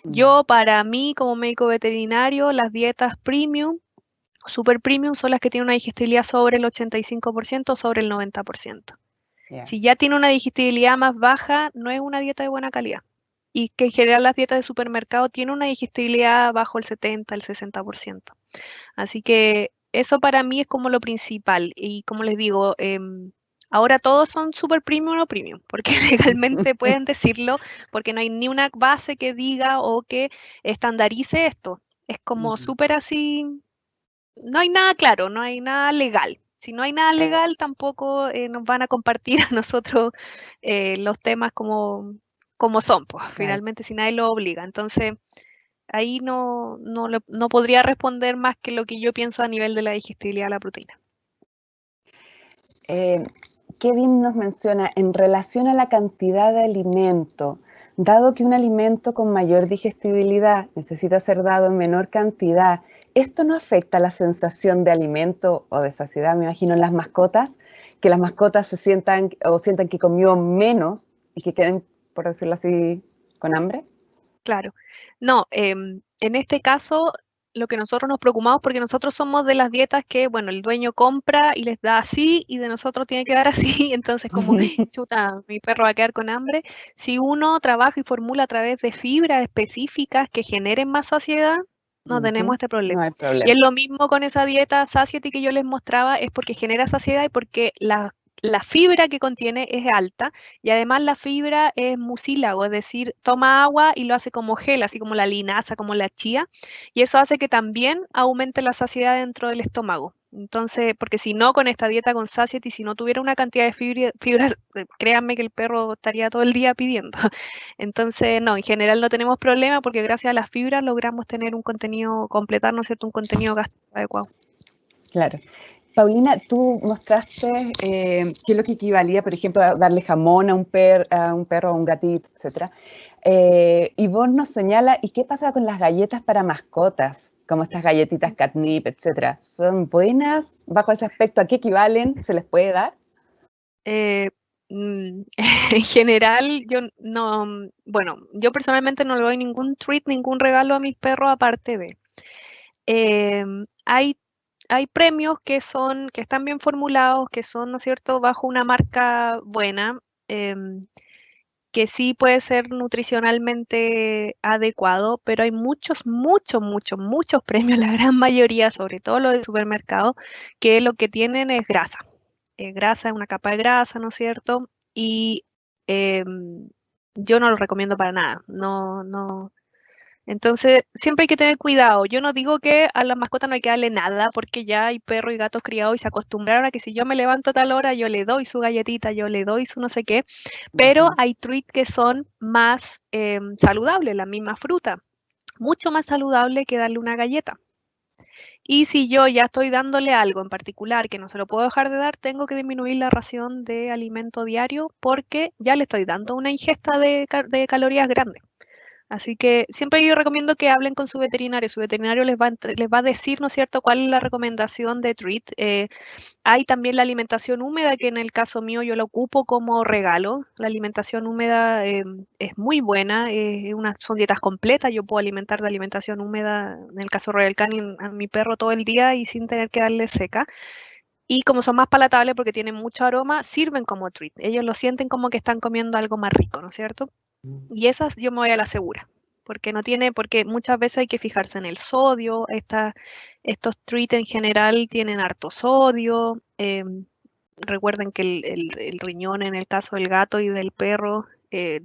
Ya.
Yo, para mí, como médico veterinario, las dietas premium super premium son las que tienen una digestibilidad sobre el 85%, sobre el 90%.
Ya.
Si ya tiene una digestibilidad más baja, no es una dieta de buena calidad. Y que en general las dietas de supermercado tienen una digestibilidad bajo el 70, el 60%. Así que eso para mí es como lo principal. Y como les digo, ahora todos son super premium o premium, porque legalmente pueden decirlo, porque no hay ni una base que diga o que estandarice esto. Es como
Ujú.
súper así, no hay nada claro, no hay nada legal. Si no hay nada legal, tampoco nos van a compartir a nosotros los temas como son, pues
Claro.
finalmente si nadie lo obliga. Entonces, ahí no podría responder más que lo que yo pienso a nivel de la digestibilidad de la proteína.
Eh, Kevin nos menciona, en relación a la cantidad de alimento, dado que un alimento con mayor digestibilidad necesita ser dado en menor cantidad, ¿esto no afecta la sensación de alimento o de saciedad, me imagino, en las mascotas? Que las mascotas se sientan o sientan que comió menos y que queden, por decirlo así, con hambre.
Claro. No, en este caso, lo que nosotros nos preocupamos, porque nosotros somos de las dietas que, bueno, el dueño compra y les da así, y de nosotros tiene que dar así, entonces como, chuta, mi perro va a quedar con hambre. Si uno trabaja y formula a través de fibras específicas que generen más saciedad, no tenemos
Ujú.
este
No
problema.
hay
Y es
problema.
lo mismo con esa dieta Satiety que yo les mostraba, es porque genera saciedad y porque la fibra que contiene es alta y además la fibra es mucílago, es decir, toma agua y lo hace como gel, así como la linaza, como la chía, y eso hace que también aumente la saciedad dentro del estómago. Entonces, porque si no, con esta dieta con satiety, si no tuviera una cantidad de fibras, créanme que el perro estaría todo el día pidiendo. Entonces, no, en general no tenemos problema porque gracias a las fibras logramos tener un contenido, completar, ¿no es cierto?, un contenido gástrico adecuado.
Claro. Paulina, tú mostraste qué es lo que equivalía, por ejemplo, a darle jamón a un perro, a un gatito, etcétera. Y vos nos señala, ¿y qué pasa con las galletas para mascotas? Como estas galletitas catnip, etcétera. ¿Son buenas bajo ese aspecto? ¿A qué equivalen? ¿Se les puede dar?
Eh, en general, yo no, bueno, yo personalmente no le doy ningún treat, ningún regalo a mis perros aparte de. Hay, hay premios que están bien formulados, que son, ¿no es cierto?, bajo una marca buena. em, que sí puede ser nutricionalmente adecuado, pero hay muchos, muchos, muchos, muchos premios, la gran mayoría, sobre todo los de supermercado, que lo que tienen es grasa. Grasa es una capa de grasa, ¿no es cierto? Y yo no lo recomiendo para nada. No, no. Entonces, siempre hay que tener cuidado. Yo no digo que a las mascotas no hay que darle nada, porque ya hay perros y gatos criados y se acostumbraron a que si yo me levanto a tal hora, yo le doy su galletita, yo le doy su no sé qué, pero hay treats que son más saludables, la misma fruta, mucho más saludable que darle una galleta. Y si yo ya estoy dándole algo en particular que no se lo puedo dejar de dar, tengo que disminuir la ración de alimento diario porque ya le estoy dando una ingesta de calorías grande. Así que siempre yo recomiendo que hablen con su veterinario. Su veterinario les va a decir, ¿no es cierto?, cuál es la recomendación de treat. Hay también la alimentación húmeda, que en el caso mío yo la ocupo como regalo. La alimentación húmeda es muy buena, son dietas completas. Yo puedo alimentar de alimentación húmeda, en el caso Royal Canin, a mi perro todo el día y sin tener que darle seca. Y como son más palatables porque tienen mucho aroma, sirven como treat. Ellos lo sienten como que están comiendo algo más rico, ¿no es cierto? Y esas yo me voy a la segura, porque muchas veces hay que fijarse en el sodio. Estos treats en general tienen harto sodio. Recuerden que el riñón en el caso del gato y del perro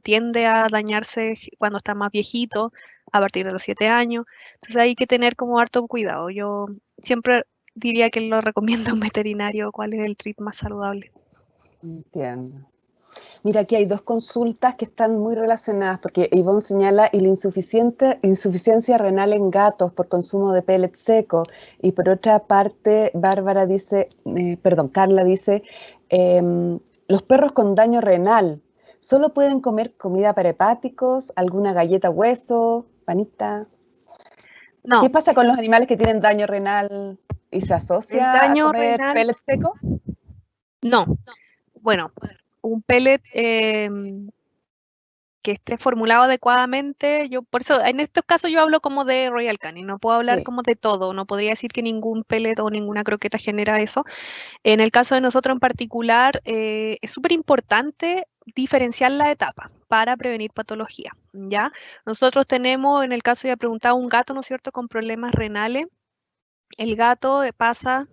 tiende a dañarse cuando está más viejito, a partir de los 7 años. Entonces hay que tener como harto cuidado. Yo siempre diría que lo recomiendo a un veterinario cuál es el treat más saludable.
Entiendo. Mira, aquí hay dos consultas que están muy relacionadas, porque Ivonne señala y la insuficiencia renal en gatos por consumo de pellet seco, y por otra parte, Carla dice, los perros con daño renal, ¿solo pueden comer comida para hepáticos, alguna galleta hueso, panita?
No.
¿Qué pasa con los animales que tienen daño renal y se asocia a comer pellet seco?
No. Bueno, un pellet que esté formulado adecuadamente, por eso en estos casos yo hablo como de Royal Canin, no puedo hablar como de todo, no podría decir que ningún pellet o ninguna croqueta genera eso. En el caso de nosotros en particular, es súper importante diferenciar la etapa para prevenir patología, ¿ya? Nosotros tenemos, en el caso ya preguntaba, un gato, ¿no es cierto?, con problemas renales. El gato pasa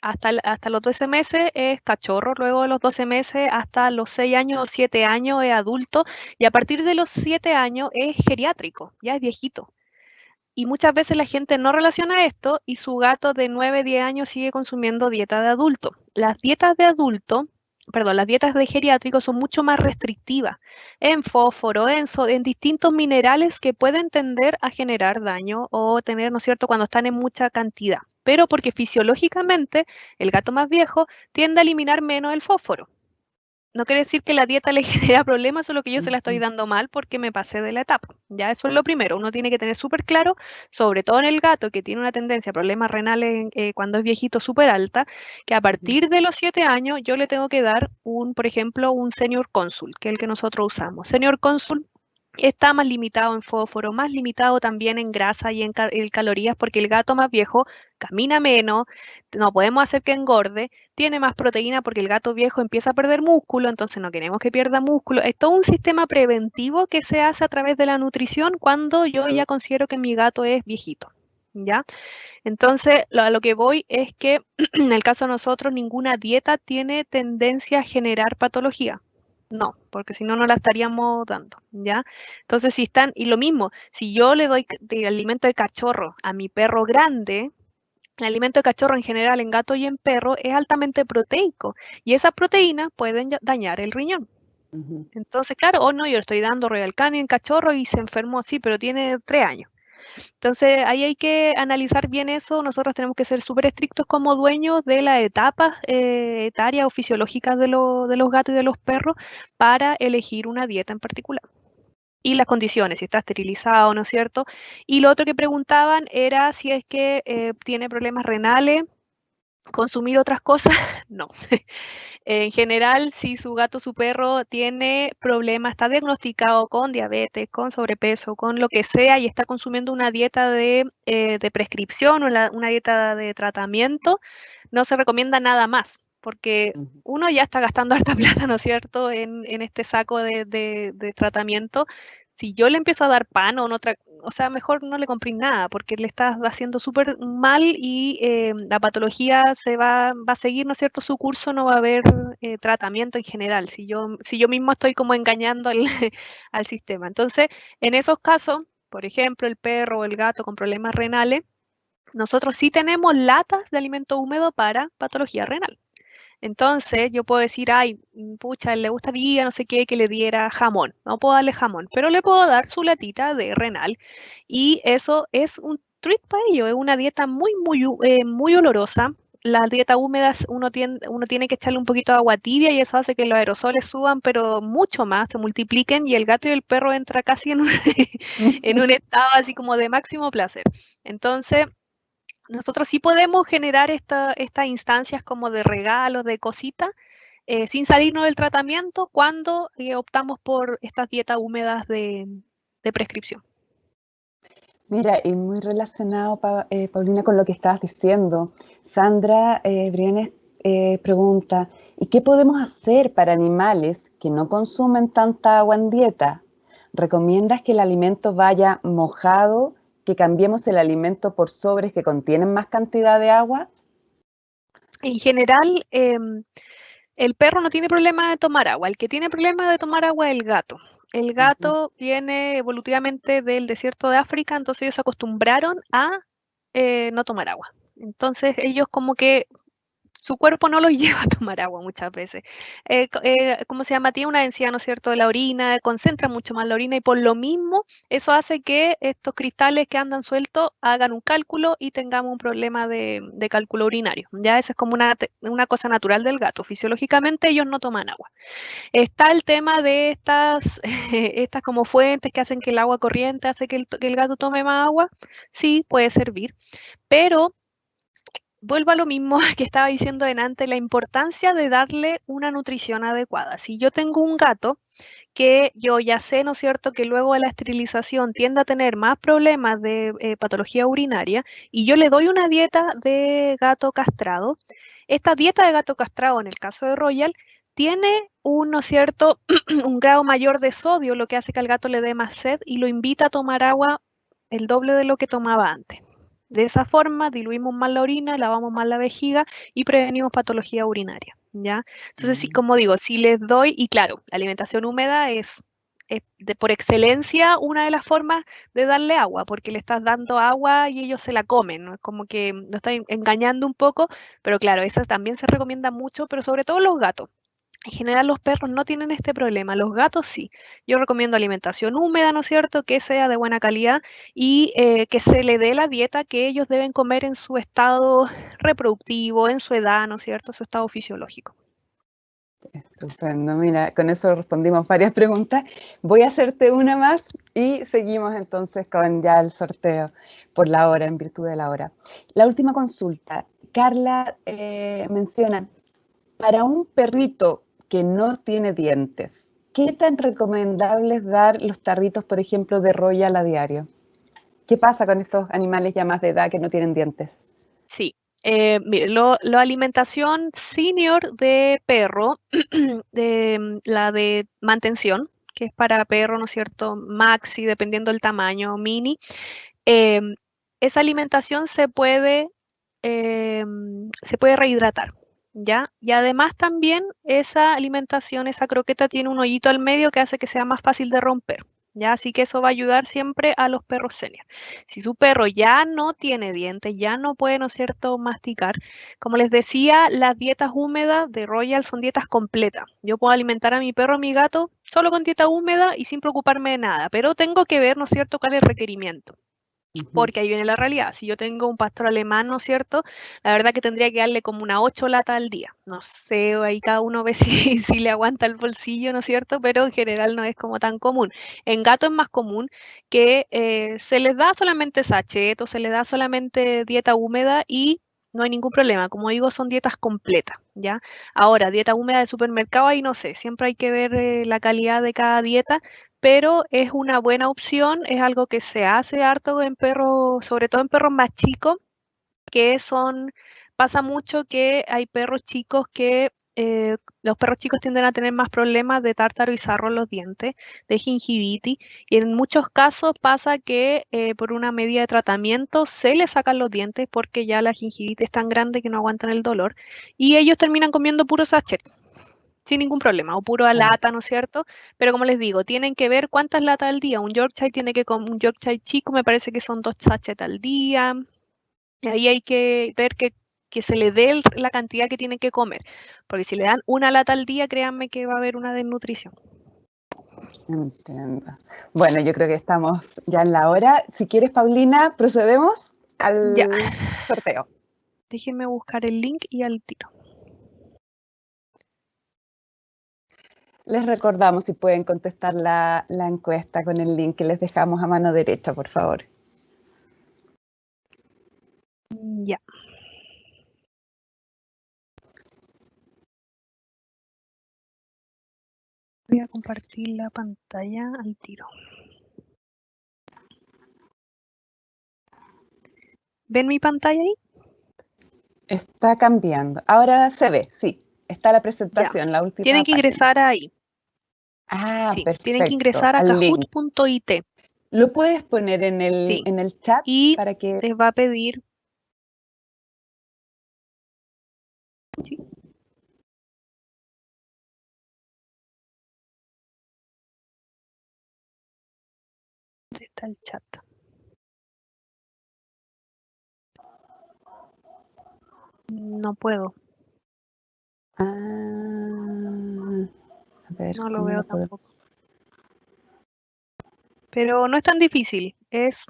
hasta los 12 meses es cachorro, luego de los 12 meses hasta los 6 años o 7 años es adulto, y a partir de los 7 años es geriátrico, ya es viejito. Y muchas veces la gente no relaciona esto y su gato de 9, 10 años sigue consumiendo dieta de adulto. Las dietas de geriátrico son mucho más restrictivas en fósforo, en distintos minerales que pueden tender a generar daño o tener, ¿no es cierto?, cuando están en mucha cantidad. Pero porque fisiológicamente el gato más viejo tiende a eliminar menos el fósforo. No quiere decir que la dieta le genera problemas, solo que yo se la estoy dando mal porque me pasé de la etapa. Ya eso es lo primero. Uno tiene que tener súper claro, sobre todo en el gato que tiene una tendencia a problemas renales cuando es viejito súper alta, que a partir de los 7 años yo le tengo que dar por ejemplo, un Senior Consult, que es el que nosotros usamos. Senior Consult está más limitado en fósforo, más limitado también en grasa y en calorías, porque el gato más viejo camina menos, no podemos hacer que engorde, tiene más proteína porque el gato viejo empieza a perder músculo, entonces no queremos que pierda músculo. Es todo un sistema preventivo que se hace a través de la nutrición cuando yo ya considero que mi gato es viejito, ¿ya? Entonces, a lo que voy es que en el caso de nosotros, ninguna dieta tiene tendencia a generar patología. No, porque si no, no la estaríamos dando, ¿ya? Entonces, y lo mismo, si yo le doy de alimento de cachorro a mi perro grande, el alimento de cachorro en general, en gato y en perro, es altamente proteico, y esas proteínas pueden dañar el riñón. Entonces, claro, no, yo le estoy dando Royal Canin en cachorro y se enfermó así, pero tiene 3 años. Entonces, ahí hay que analizar bien eso. Nosotros tenemos que ser súper estrictos como dueños de las etapas etarias o fisiológicas de los gatos y de los perros para elegir una dieta en particular. Y las condiciones, si está esterilizado, ¿no es cierto? Y lo otro que preguntaban era si es que tiene problemas renales, consumir otras cosas, no. En general, si su gato o su perro tiene problemas, está diagnosticado con diabetes, con sobrepeso, con lo que sea, y está consumiendo una dieta de prescripción o una dieta de tratamiento, no se recomienda nada más. porque uno ya está gastando harta plata, ¿no es cierto?, en este saco de tratamiento. Si yo le empiezo a dar pan o otra, o sea, mejor no le compré nada, porque le estás haciendo súper mal y la patología va a seguir, ¿no es cierto?, su curso, no va a haber tratamiento en general, si yo mismo estoy como engañando al sistema. Entonces, en esos casos, por ejemplo, el perro o el gato con problemas renales, nosotros sí tenemos latas de alimento húmedo para patología renal. Entonces yo puedo decir, ay, pucha, le gustaría, no sé qué, que le diera jamón. No puedo darle jamón, pero le puedo dar su latita de renal. Y eso es un treat para ello, es una dieta muy olorosa. Las dietas húmedas uno tiene que echarle un poquito de agua tibia y eso hace que los aerosoles suban, pero mucho más, se multipliquen y el gato y el perro entra casi en en un estado así como de máximo placer. Entonces, nosotros sí podemos generar estas instancias como de regalos, de cositas, sin salirnos del tratamiento cuando optamos por estas dietas húmedas de prescripción.
Mira, y muy relacionado, Paulina, con lo que estabas diciendo. Sandra Briones pregunta, ¿y qué podemos hacer para animales que no consumen tanta agua en dieta? ¿Recomiendas que el alimento vaya mojado, que cambiemos el alimento por sobres que contienen más cantidad de agua?
En general, el perro no tiene problema de tomar agua. El que tiene problema de tomar agua es el gato. El gato viene evolutivamente del desierto de África, entonces ellos se acostumbraron a no tomar agua. Entonces ellos como que su cuerpo no los lleva a tomar agua muchas veces. ¿Cómo se llama? Tiene una densidad, ¿no es cierto?, de la orina, concentra mucho más la orina y por lo mismo eso hace que estos cristales que andan sueltos hagan un cálculo y tengamos un problema de cálculo urinario. Ya esa es como una cosa natural del gato. Fisiológicamente ellos no toman agua. Está el tema de estas como fuentes que hacen que el agua corriente hace que el gato tome más agua. Sí, puede servir, pero vuelvo a lo mismo que estaba diciendo delante, la importancia de darle una nutrición adecuada. Si yo tengo un gato que yo ya sé, ¿no es cierto?, que luego de la esterilización tiende a tener más problemas de patología urinaria y yo le doy una dieta de gato castrado, esta dieta de gato castrado, en el caso de Royal, tiene un, ¿no es cierto?, un grado mayor de sodio, lo que hace que al gato le dé más sed y lo invita a tomar agua el doble de lo que tomaba antes. De esa forma diluimos más la orina, lavamos más la vejiga y prevenimos patología urinaria, ¿ya? Entonces, sí, como digo, si les doy, y claro, la alimentación húmeda es por excelencia una de las formas de darle agua, porque le estás dando agua y ellos se la comen, ¿no? Es como que lo están engañando un poco, pero claro, esa también se recomienda mucho, pero sobre todo los gatos. En general los perros no tienen este problema, los gatos sí. Yo recomiendo alimentación húmeda, ¿no es cierto?, que sea de buena calidad y que se le dé la dieta que ellos deben comer en su estado reproductivo, en su edad, ¿no es cierto?, su estado fisiológico.
Estupendo, mira, con eso respondimos varias preguntas. Voy a hacerte una más y seguimos entonces con ya el sorteo por la hora, en virtud de la hora. La última consulta. Carla menciona, para un perrito que no tiene dientes, ¿qué tan recomendable es dar los tarritos, por ejemplo, de Royal a diario? ¿Qué pasa con estos animales ya más de edad que no tienen dientes?
Sí, mire, la alimentación senior de perro, la de mantención, que es para perro, ¿no es cierto?, maxi, dependiendo del tamaño, mini, em, esa alimentación se puede rehidratar, ¿ya? Y además también esa alimentación, esa croqueta tiene un hoyito al medio que hace que sea más fácil de romper, ¿ya? Así que eso va a ayudar siempre a los perros senior. Si su perro ya no tiene dientes, ya no puede, ¿no es cierto?, masticar. Como les decía, las dietas húmedas de Royal son dietas completas. Yo puedo alimentar a mi perro, a mi gato, solo con dieta húmeda y sin preocuparme de nada, pero tengo que ver, ¿no es cierto?, cuál es el requerimiento. Porque ahí viene la realidad. Si yo tengo un pastor alemán, ¿no es cierto? La verdad que tendría que darle como una 8 latas al día. No sé, ahí cada uno ve si le aguanta el bolsillo, ¿no es cierto? Pero en general no es como tan común. En gato es más común que se les da solamente sachet o se les da solamente dieta húmeda y no hay ningún problema. Como digo, son dietas completas, ¿ya? Ahora, dieta húmeda de supermercado, ahí no sé, siempre hay que ver la calidad de cada dieta, pero es una buena opción, es algo que se hace harto en perros, sobre todo en perros más chicos, que son pasa mucho que hay perros chicos que los perros chicos tienden a tener más problemas de tártaro y sarro en los dientes, de gingivitis, y en muchos casos pasa que por una medida de tratamiento se les sacan los dientes porque ya la gingivitis es tan grande que no aguantan el dolor, y ellos terminan comiendo puro sachet, sin ningún problema, o puro lata, ¿no es cierto? Pero como les digo, tienen que ver cuántas latas al día. Un Yorkshire tiene que comer, un Yorkshire chico me parece que son 2 sachets al día, y ahí hay que ver que se le dé la cantidad que tienen que comer, porque si le dan una lata al día, créanme que va a haber una desnutrición.
Entiendo. Bueno, yo creo que estamos ya en la hora. Si quieres, Paulina, procedemos al
Ya,
sorteo.
déjenme buscar el link y al tiro.
Les recordamos si pueden contestar la encuesta con el link que les dejamos a mano derecha, por favor.
Ya. Voy a compartir la pantalla al tiro. ¿Ven mi pantalla ahí?
Está cambiando. Ahora se ve, sí. Está la presentación,
Ya.
la última
Tienen que
página.
ingresar ahí.
Ah,
Sí, tienen que
perfecto.
ingresar a
Al link.
kahoot.it.
¿Lo puedes poner en
Sí.
el chat
Y
para que...
les va a pedir... Sí. ¿Dónde está el chat? No puedo.
Ah, a ver,
No lo
¿cómo
veo
lo podemos?
tampoco. Pero no es tan difícil. Es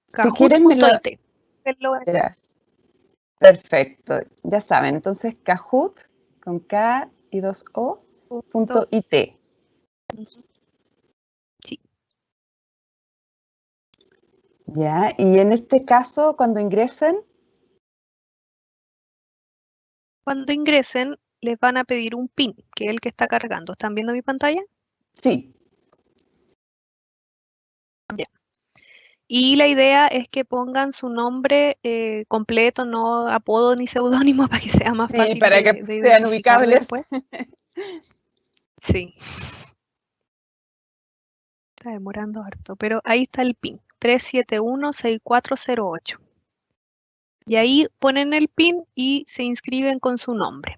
Si quieres me lo...
kahoot.it.
Ya, perfecto. Ya saben, entonces Kahoot con K y 2 O punto IT.
Sí.
Ya, y en este caso, cuando ingresen,
Cuando ingresen, les van a pedir un PIN, que es el que está cargando. ¿Están viendo mi pantalla?
sí.
Ya. Y la idea es que pongan su nombre completo, no apodo ni seudónimo, para que sea más
Sí,
fácil
para que
de
sean
identificar
ubicables.
después. Sí. Está demorando harto, pero ahí está el PIN, 3716408. Y ahí ponen el PIN y se inscriben con su nombre.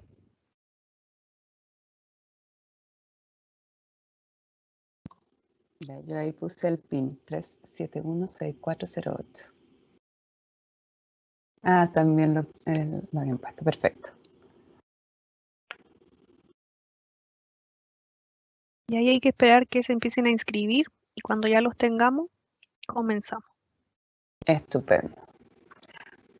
Ya, yo ahí puse el PIN, 3716408. Ah, también lo habían puesto, perfecto.
Y ahí hay que esperar que se empiecen a inscribir y cuando ya los tengamos, comenzamos.
Estupendo.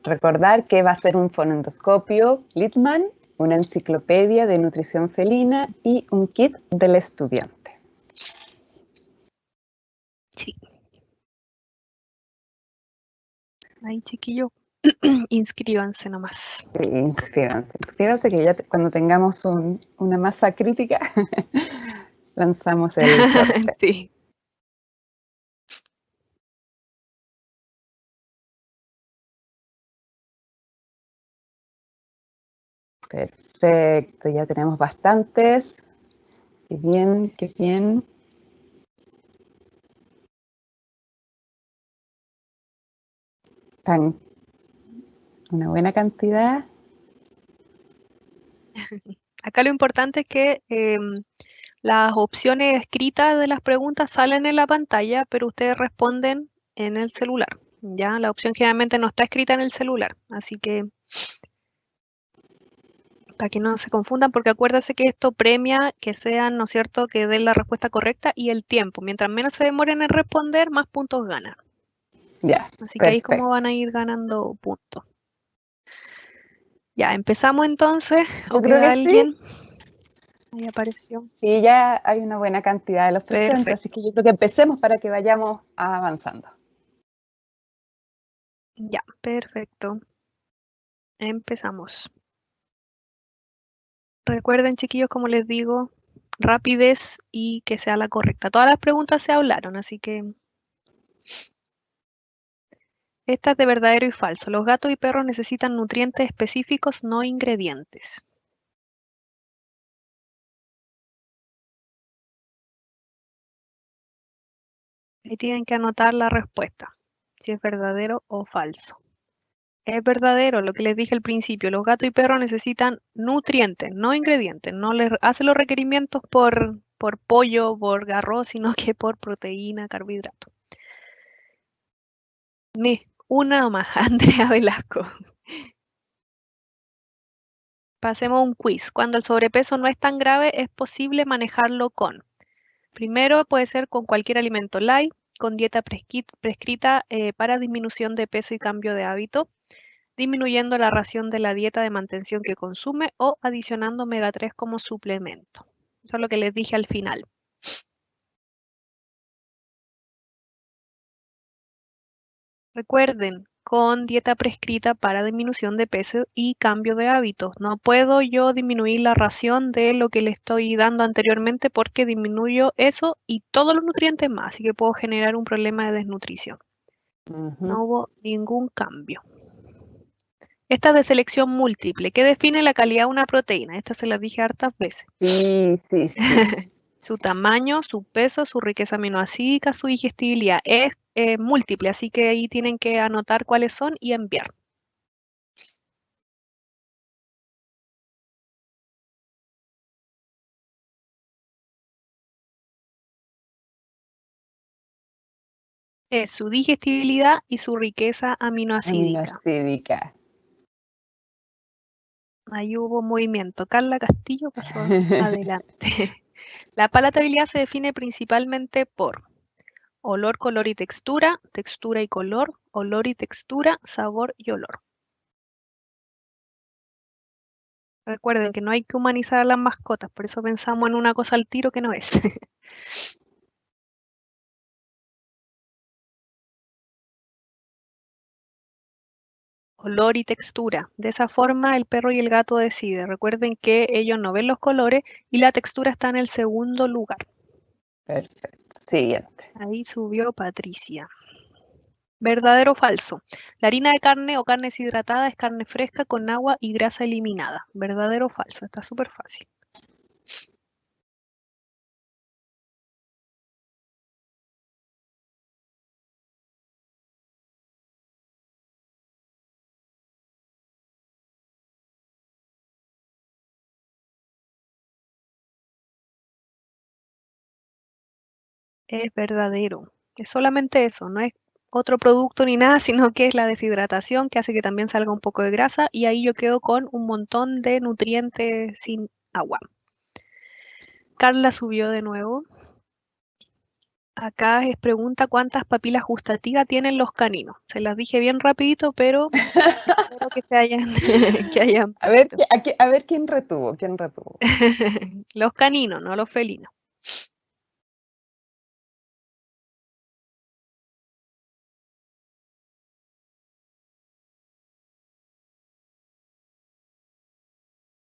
Recordar que va a ser un fonendoscopio Littmann, una enciclopedia de nutrición felina y un kit del estudiante.
Sí. Ahí, chiquillos, inscríbanse nomás.
Sí, inscríbanse que ya cuando tengamos una masa crítica, lanzamos el sorteo.
Sí.
Perfecto, ya tenemos bastantes. Qué bien, qué bien. Tan una buena cantidad.
Acá lo importante es que las opciones escritas de las preguntas salen en la pantalla, pero ustedes responden en el celular. Ya, la opción generalmente no está escrita en el celular, así que para que no se confundan, porque acuérdense que esto premia que sean, ¿no es cierto?, que den la respuesta correcta y el tiempo. Mientras menos se demoren en responder, más puntos ganan.
Ya,
Así que ahí es como
perfecto.
van a ir ganando puntos. Ya, empezamos entonces.
Yo
¿O
creo
queda
que sí.
alguien? Ahí apareció.
Sí, ya hay una buena cantidad de los presentes, así
Perfecto.
que yo creo que empecemos para que vayamos avanzando.
Ya, perfecto. Empezamos. Recuerden, chiquillos, como les digo, rapidez y que sea la correcta. Todas las preguntas se hablaron, así que Esta es de verdadero y falso. Los gatos y perros necesitan nutrientes específicos, no ingredientes. Ahí tienen que anotar la respuesta, si es verdadero o falso. Es verdadero lo que les dije al principio. Los gatos y perros necesitan nutrientes, no ingredientes. No les hace los requerimientos por pollo, por arroz, sino que por proteína, carbohidrato. Una más, Andrea Velasco. Pasemos a un quiz. Cuando el sobrepeso no es tan grave, es posible manejarlo con. Primero puede ser con cualquier alimento light, con dieta prescrita para disminución de peso y cambio de hábito, disminuyendo la ración de la dieta de mantención que consume o adicionando omega 3 como suplemento. Eso es lo que les dije al final. Recuerden, con dieta prescrita para disminución de peso y cambio de hábitos. No puedo yo disminuir la ración de lo que le estoy dando anteriormente porque disminuyo eso y todos los nutrientes más, así que puedo generar un problema de desnutrición. No hubo ningún cambio. Esta es de selección múltiple. ¿Qué define la calidad de una proteína? Esta se la dije hartas veces.
Sí.
Su tamaño, su peso, su riqueza aminoácidica, su digestibilidad. Es múltiple, así que ahí tienen que anotar cuáles son y enviar. Es su digestibilidad y su riqueza aminoácidica. Ahí hubo movimiento. Carla Castillo pasó adelante. La palatabilidad se define principalmente por olor, color y textura, textura y color, olor y textura, sabor y olor. Recuerden que no hay que humanizar a las mascotas, por eso pensamos en una cosa al tiro que no es. Olor y textura. De esa forma el perro y el gato deciden. Recuerden que ellos no ven los colores y la textura está en el segundo lugar.
Perfecto. Siguiente.
Ahí subió Patricia. ¿Verdadero o falso? La harina de carne o carne deshidratada es carne fresca con agua y grasa eliminada. ¿Verdadero o falso? Está súper fácil. Es verdadero. Es solamente eso, no es otro producto ni nada, sino que es la deshidratación que hace que también salga un poco de grasa y ahí yo quedo con un montón de nutrientes sin agua. Carla subió de nuevo. Acá es pregunta cuántas papilas gustativas tienen los caninos. Se las dije bien rapidito, pero espero que se hayan, que hayan
A ver,
visto.
a ver quién retuvo.
Los caninos, no los felinos.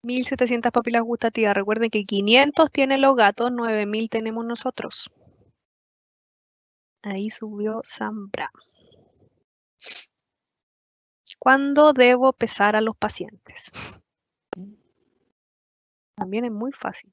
$1.700 papilas gustativas. Recuerden que 500 tienen los gatos, 9.000 tenemos nosotros. Ahí subió Zambra. ¿Cuándo debo pesar a los pacientes? También es muy fácil.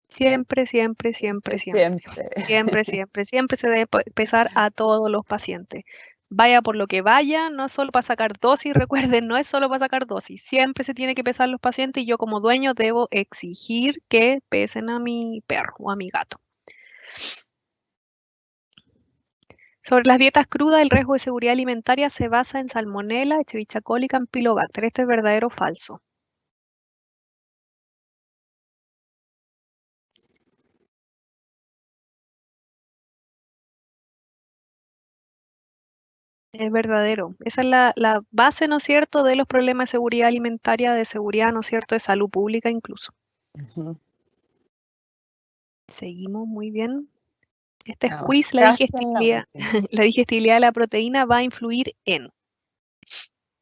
Siempre, siempre, siempre, siempre. Siempre, siempre, siempre se debe pesar a todos los pacientes. Vaya por lo que vaya, no es solo para sacar dosis, recuerden, no es solo para sacar dosis. Siempre se tiene que pesar los pacientes y yo como dueño debo exigir que pesen a mi perro o a mi gato. Sobre las dietas crudas, el riesgo de seguridad alimentaria se basa en salmonella, Escherichia coli, Campylobacter. ¿Esto es verdadero o falso? Es verdadero. Esa es la base, ¿no es cierto?, de los problemas de seguridad alimentaria, de seguridad, ¿no es cierto?, de salud pública incluso. Seguimos muy bien. Este
Vamos,
quiz, la
casi en la
digestibilidad,
última.
la digestibilidad de la proteína va a influir en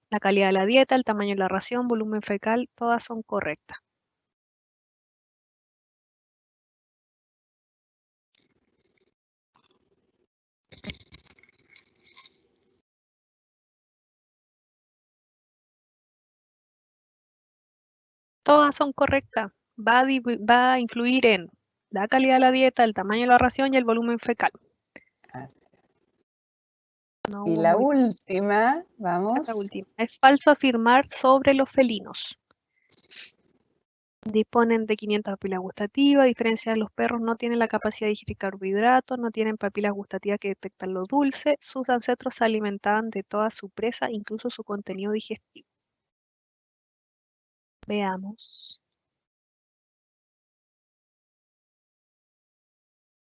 la calidad de la dieta, el tamaño de la ración, volumen fecal, todas son correctas. Todas son correctas. Va a influir en la calidad de la dieta, el tamaño de la ración y el volumen fecal. No
Y
hubo
la
modificación.
última, vamos.
La última. Es falso afirmar sobre los felinos. Disponen de 500 papilas gustativas, a diferencia de los perros, no tienen la capacidad de digerir carbohidratos, no tienen papilas gustativas que detectan lo dulce. Sus ancestros se alimentaban de toda su presa, incluso su contenido digestivo. Veamos.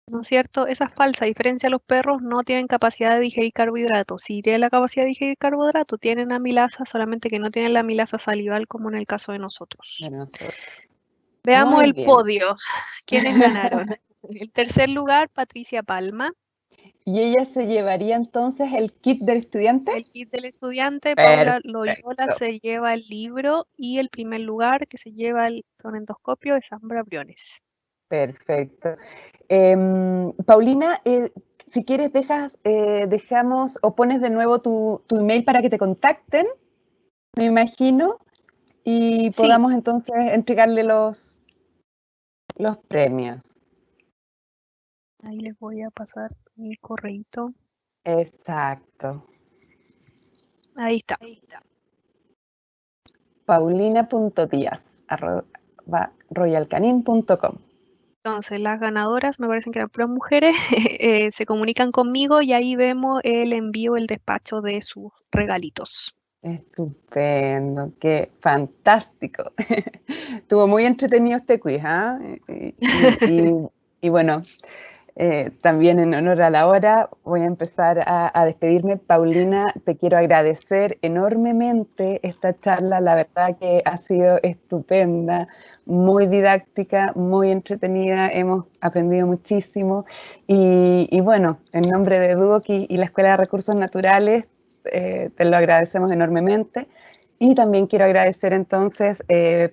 ¿No es cierto? Esa es falsa. A diferencia de los perros, no tienen capacidad de digerir carbohidratos. Si tienen la capacidad de digerir carbohidratos, tienen amilasa, solamente que no tienen la amilasa salival como en el caso de nosotros.
De nosotros.
Veamos
Muy
el
bien.
podio. ¿Quiénes ganaron? En tercer lugar, Patricia Palma.
¿Y ella se llevaría entonces el kit del estudiante?
El kit del estudiante, Paula Loyola
Perfecto.
se lleva el libro y el primer lugar que se lleva el sonendoscopio es Ambra Briones.
Perfecto. Paulina, si quieres dejamos o pones de nuevo tu email para que te contacten, me imagino, y
Sí,
podamos entonces entregarle los premios.
ahí les voy a pasar mi correíto.
Exacto.
Ahí está.
paulina.diaz@royalcanin.com.
Entonces, las ganadoras, me parecen que eran puras mujeres, se comunican conmigo y ahí vemos el envío, el despacho de sus regalitos.
Estupendo, qué fantástico. Estuvo muy entretenido este quiz, ¿ah? Y bueno, también en honor a la hora voy a empezar a despedirme. Paulina, te quiero agradecer enormemente esta charla, la verdad que ha sido estupenda, muy didáctica, muy entretenida, hemos aprendido muchísimo y bueno, en nombre de Duoc y la Escuela de Recursos Naturales, te lo agradecemos enormemente. Y también quiero agradecer entonces,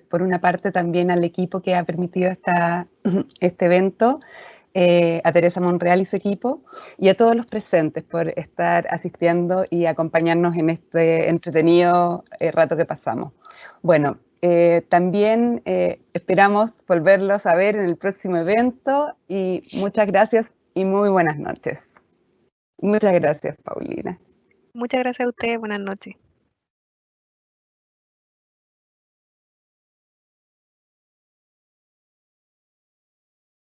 por una parte, también al equipo que ha permitido este evento, a Teresa Monreal y su equipo, y a todos los presentes por estar asistiendo y acompañarnos en este entretenido rato que pasamos. Bueno, también esperamos volverlos a ver en el próximo evento y muchas gracias y muy buenas noches. Muchas gracias, Paulina.
Muchas gracias a ustedes, buenas noches.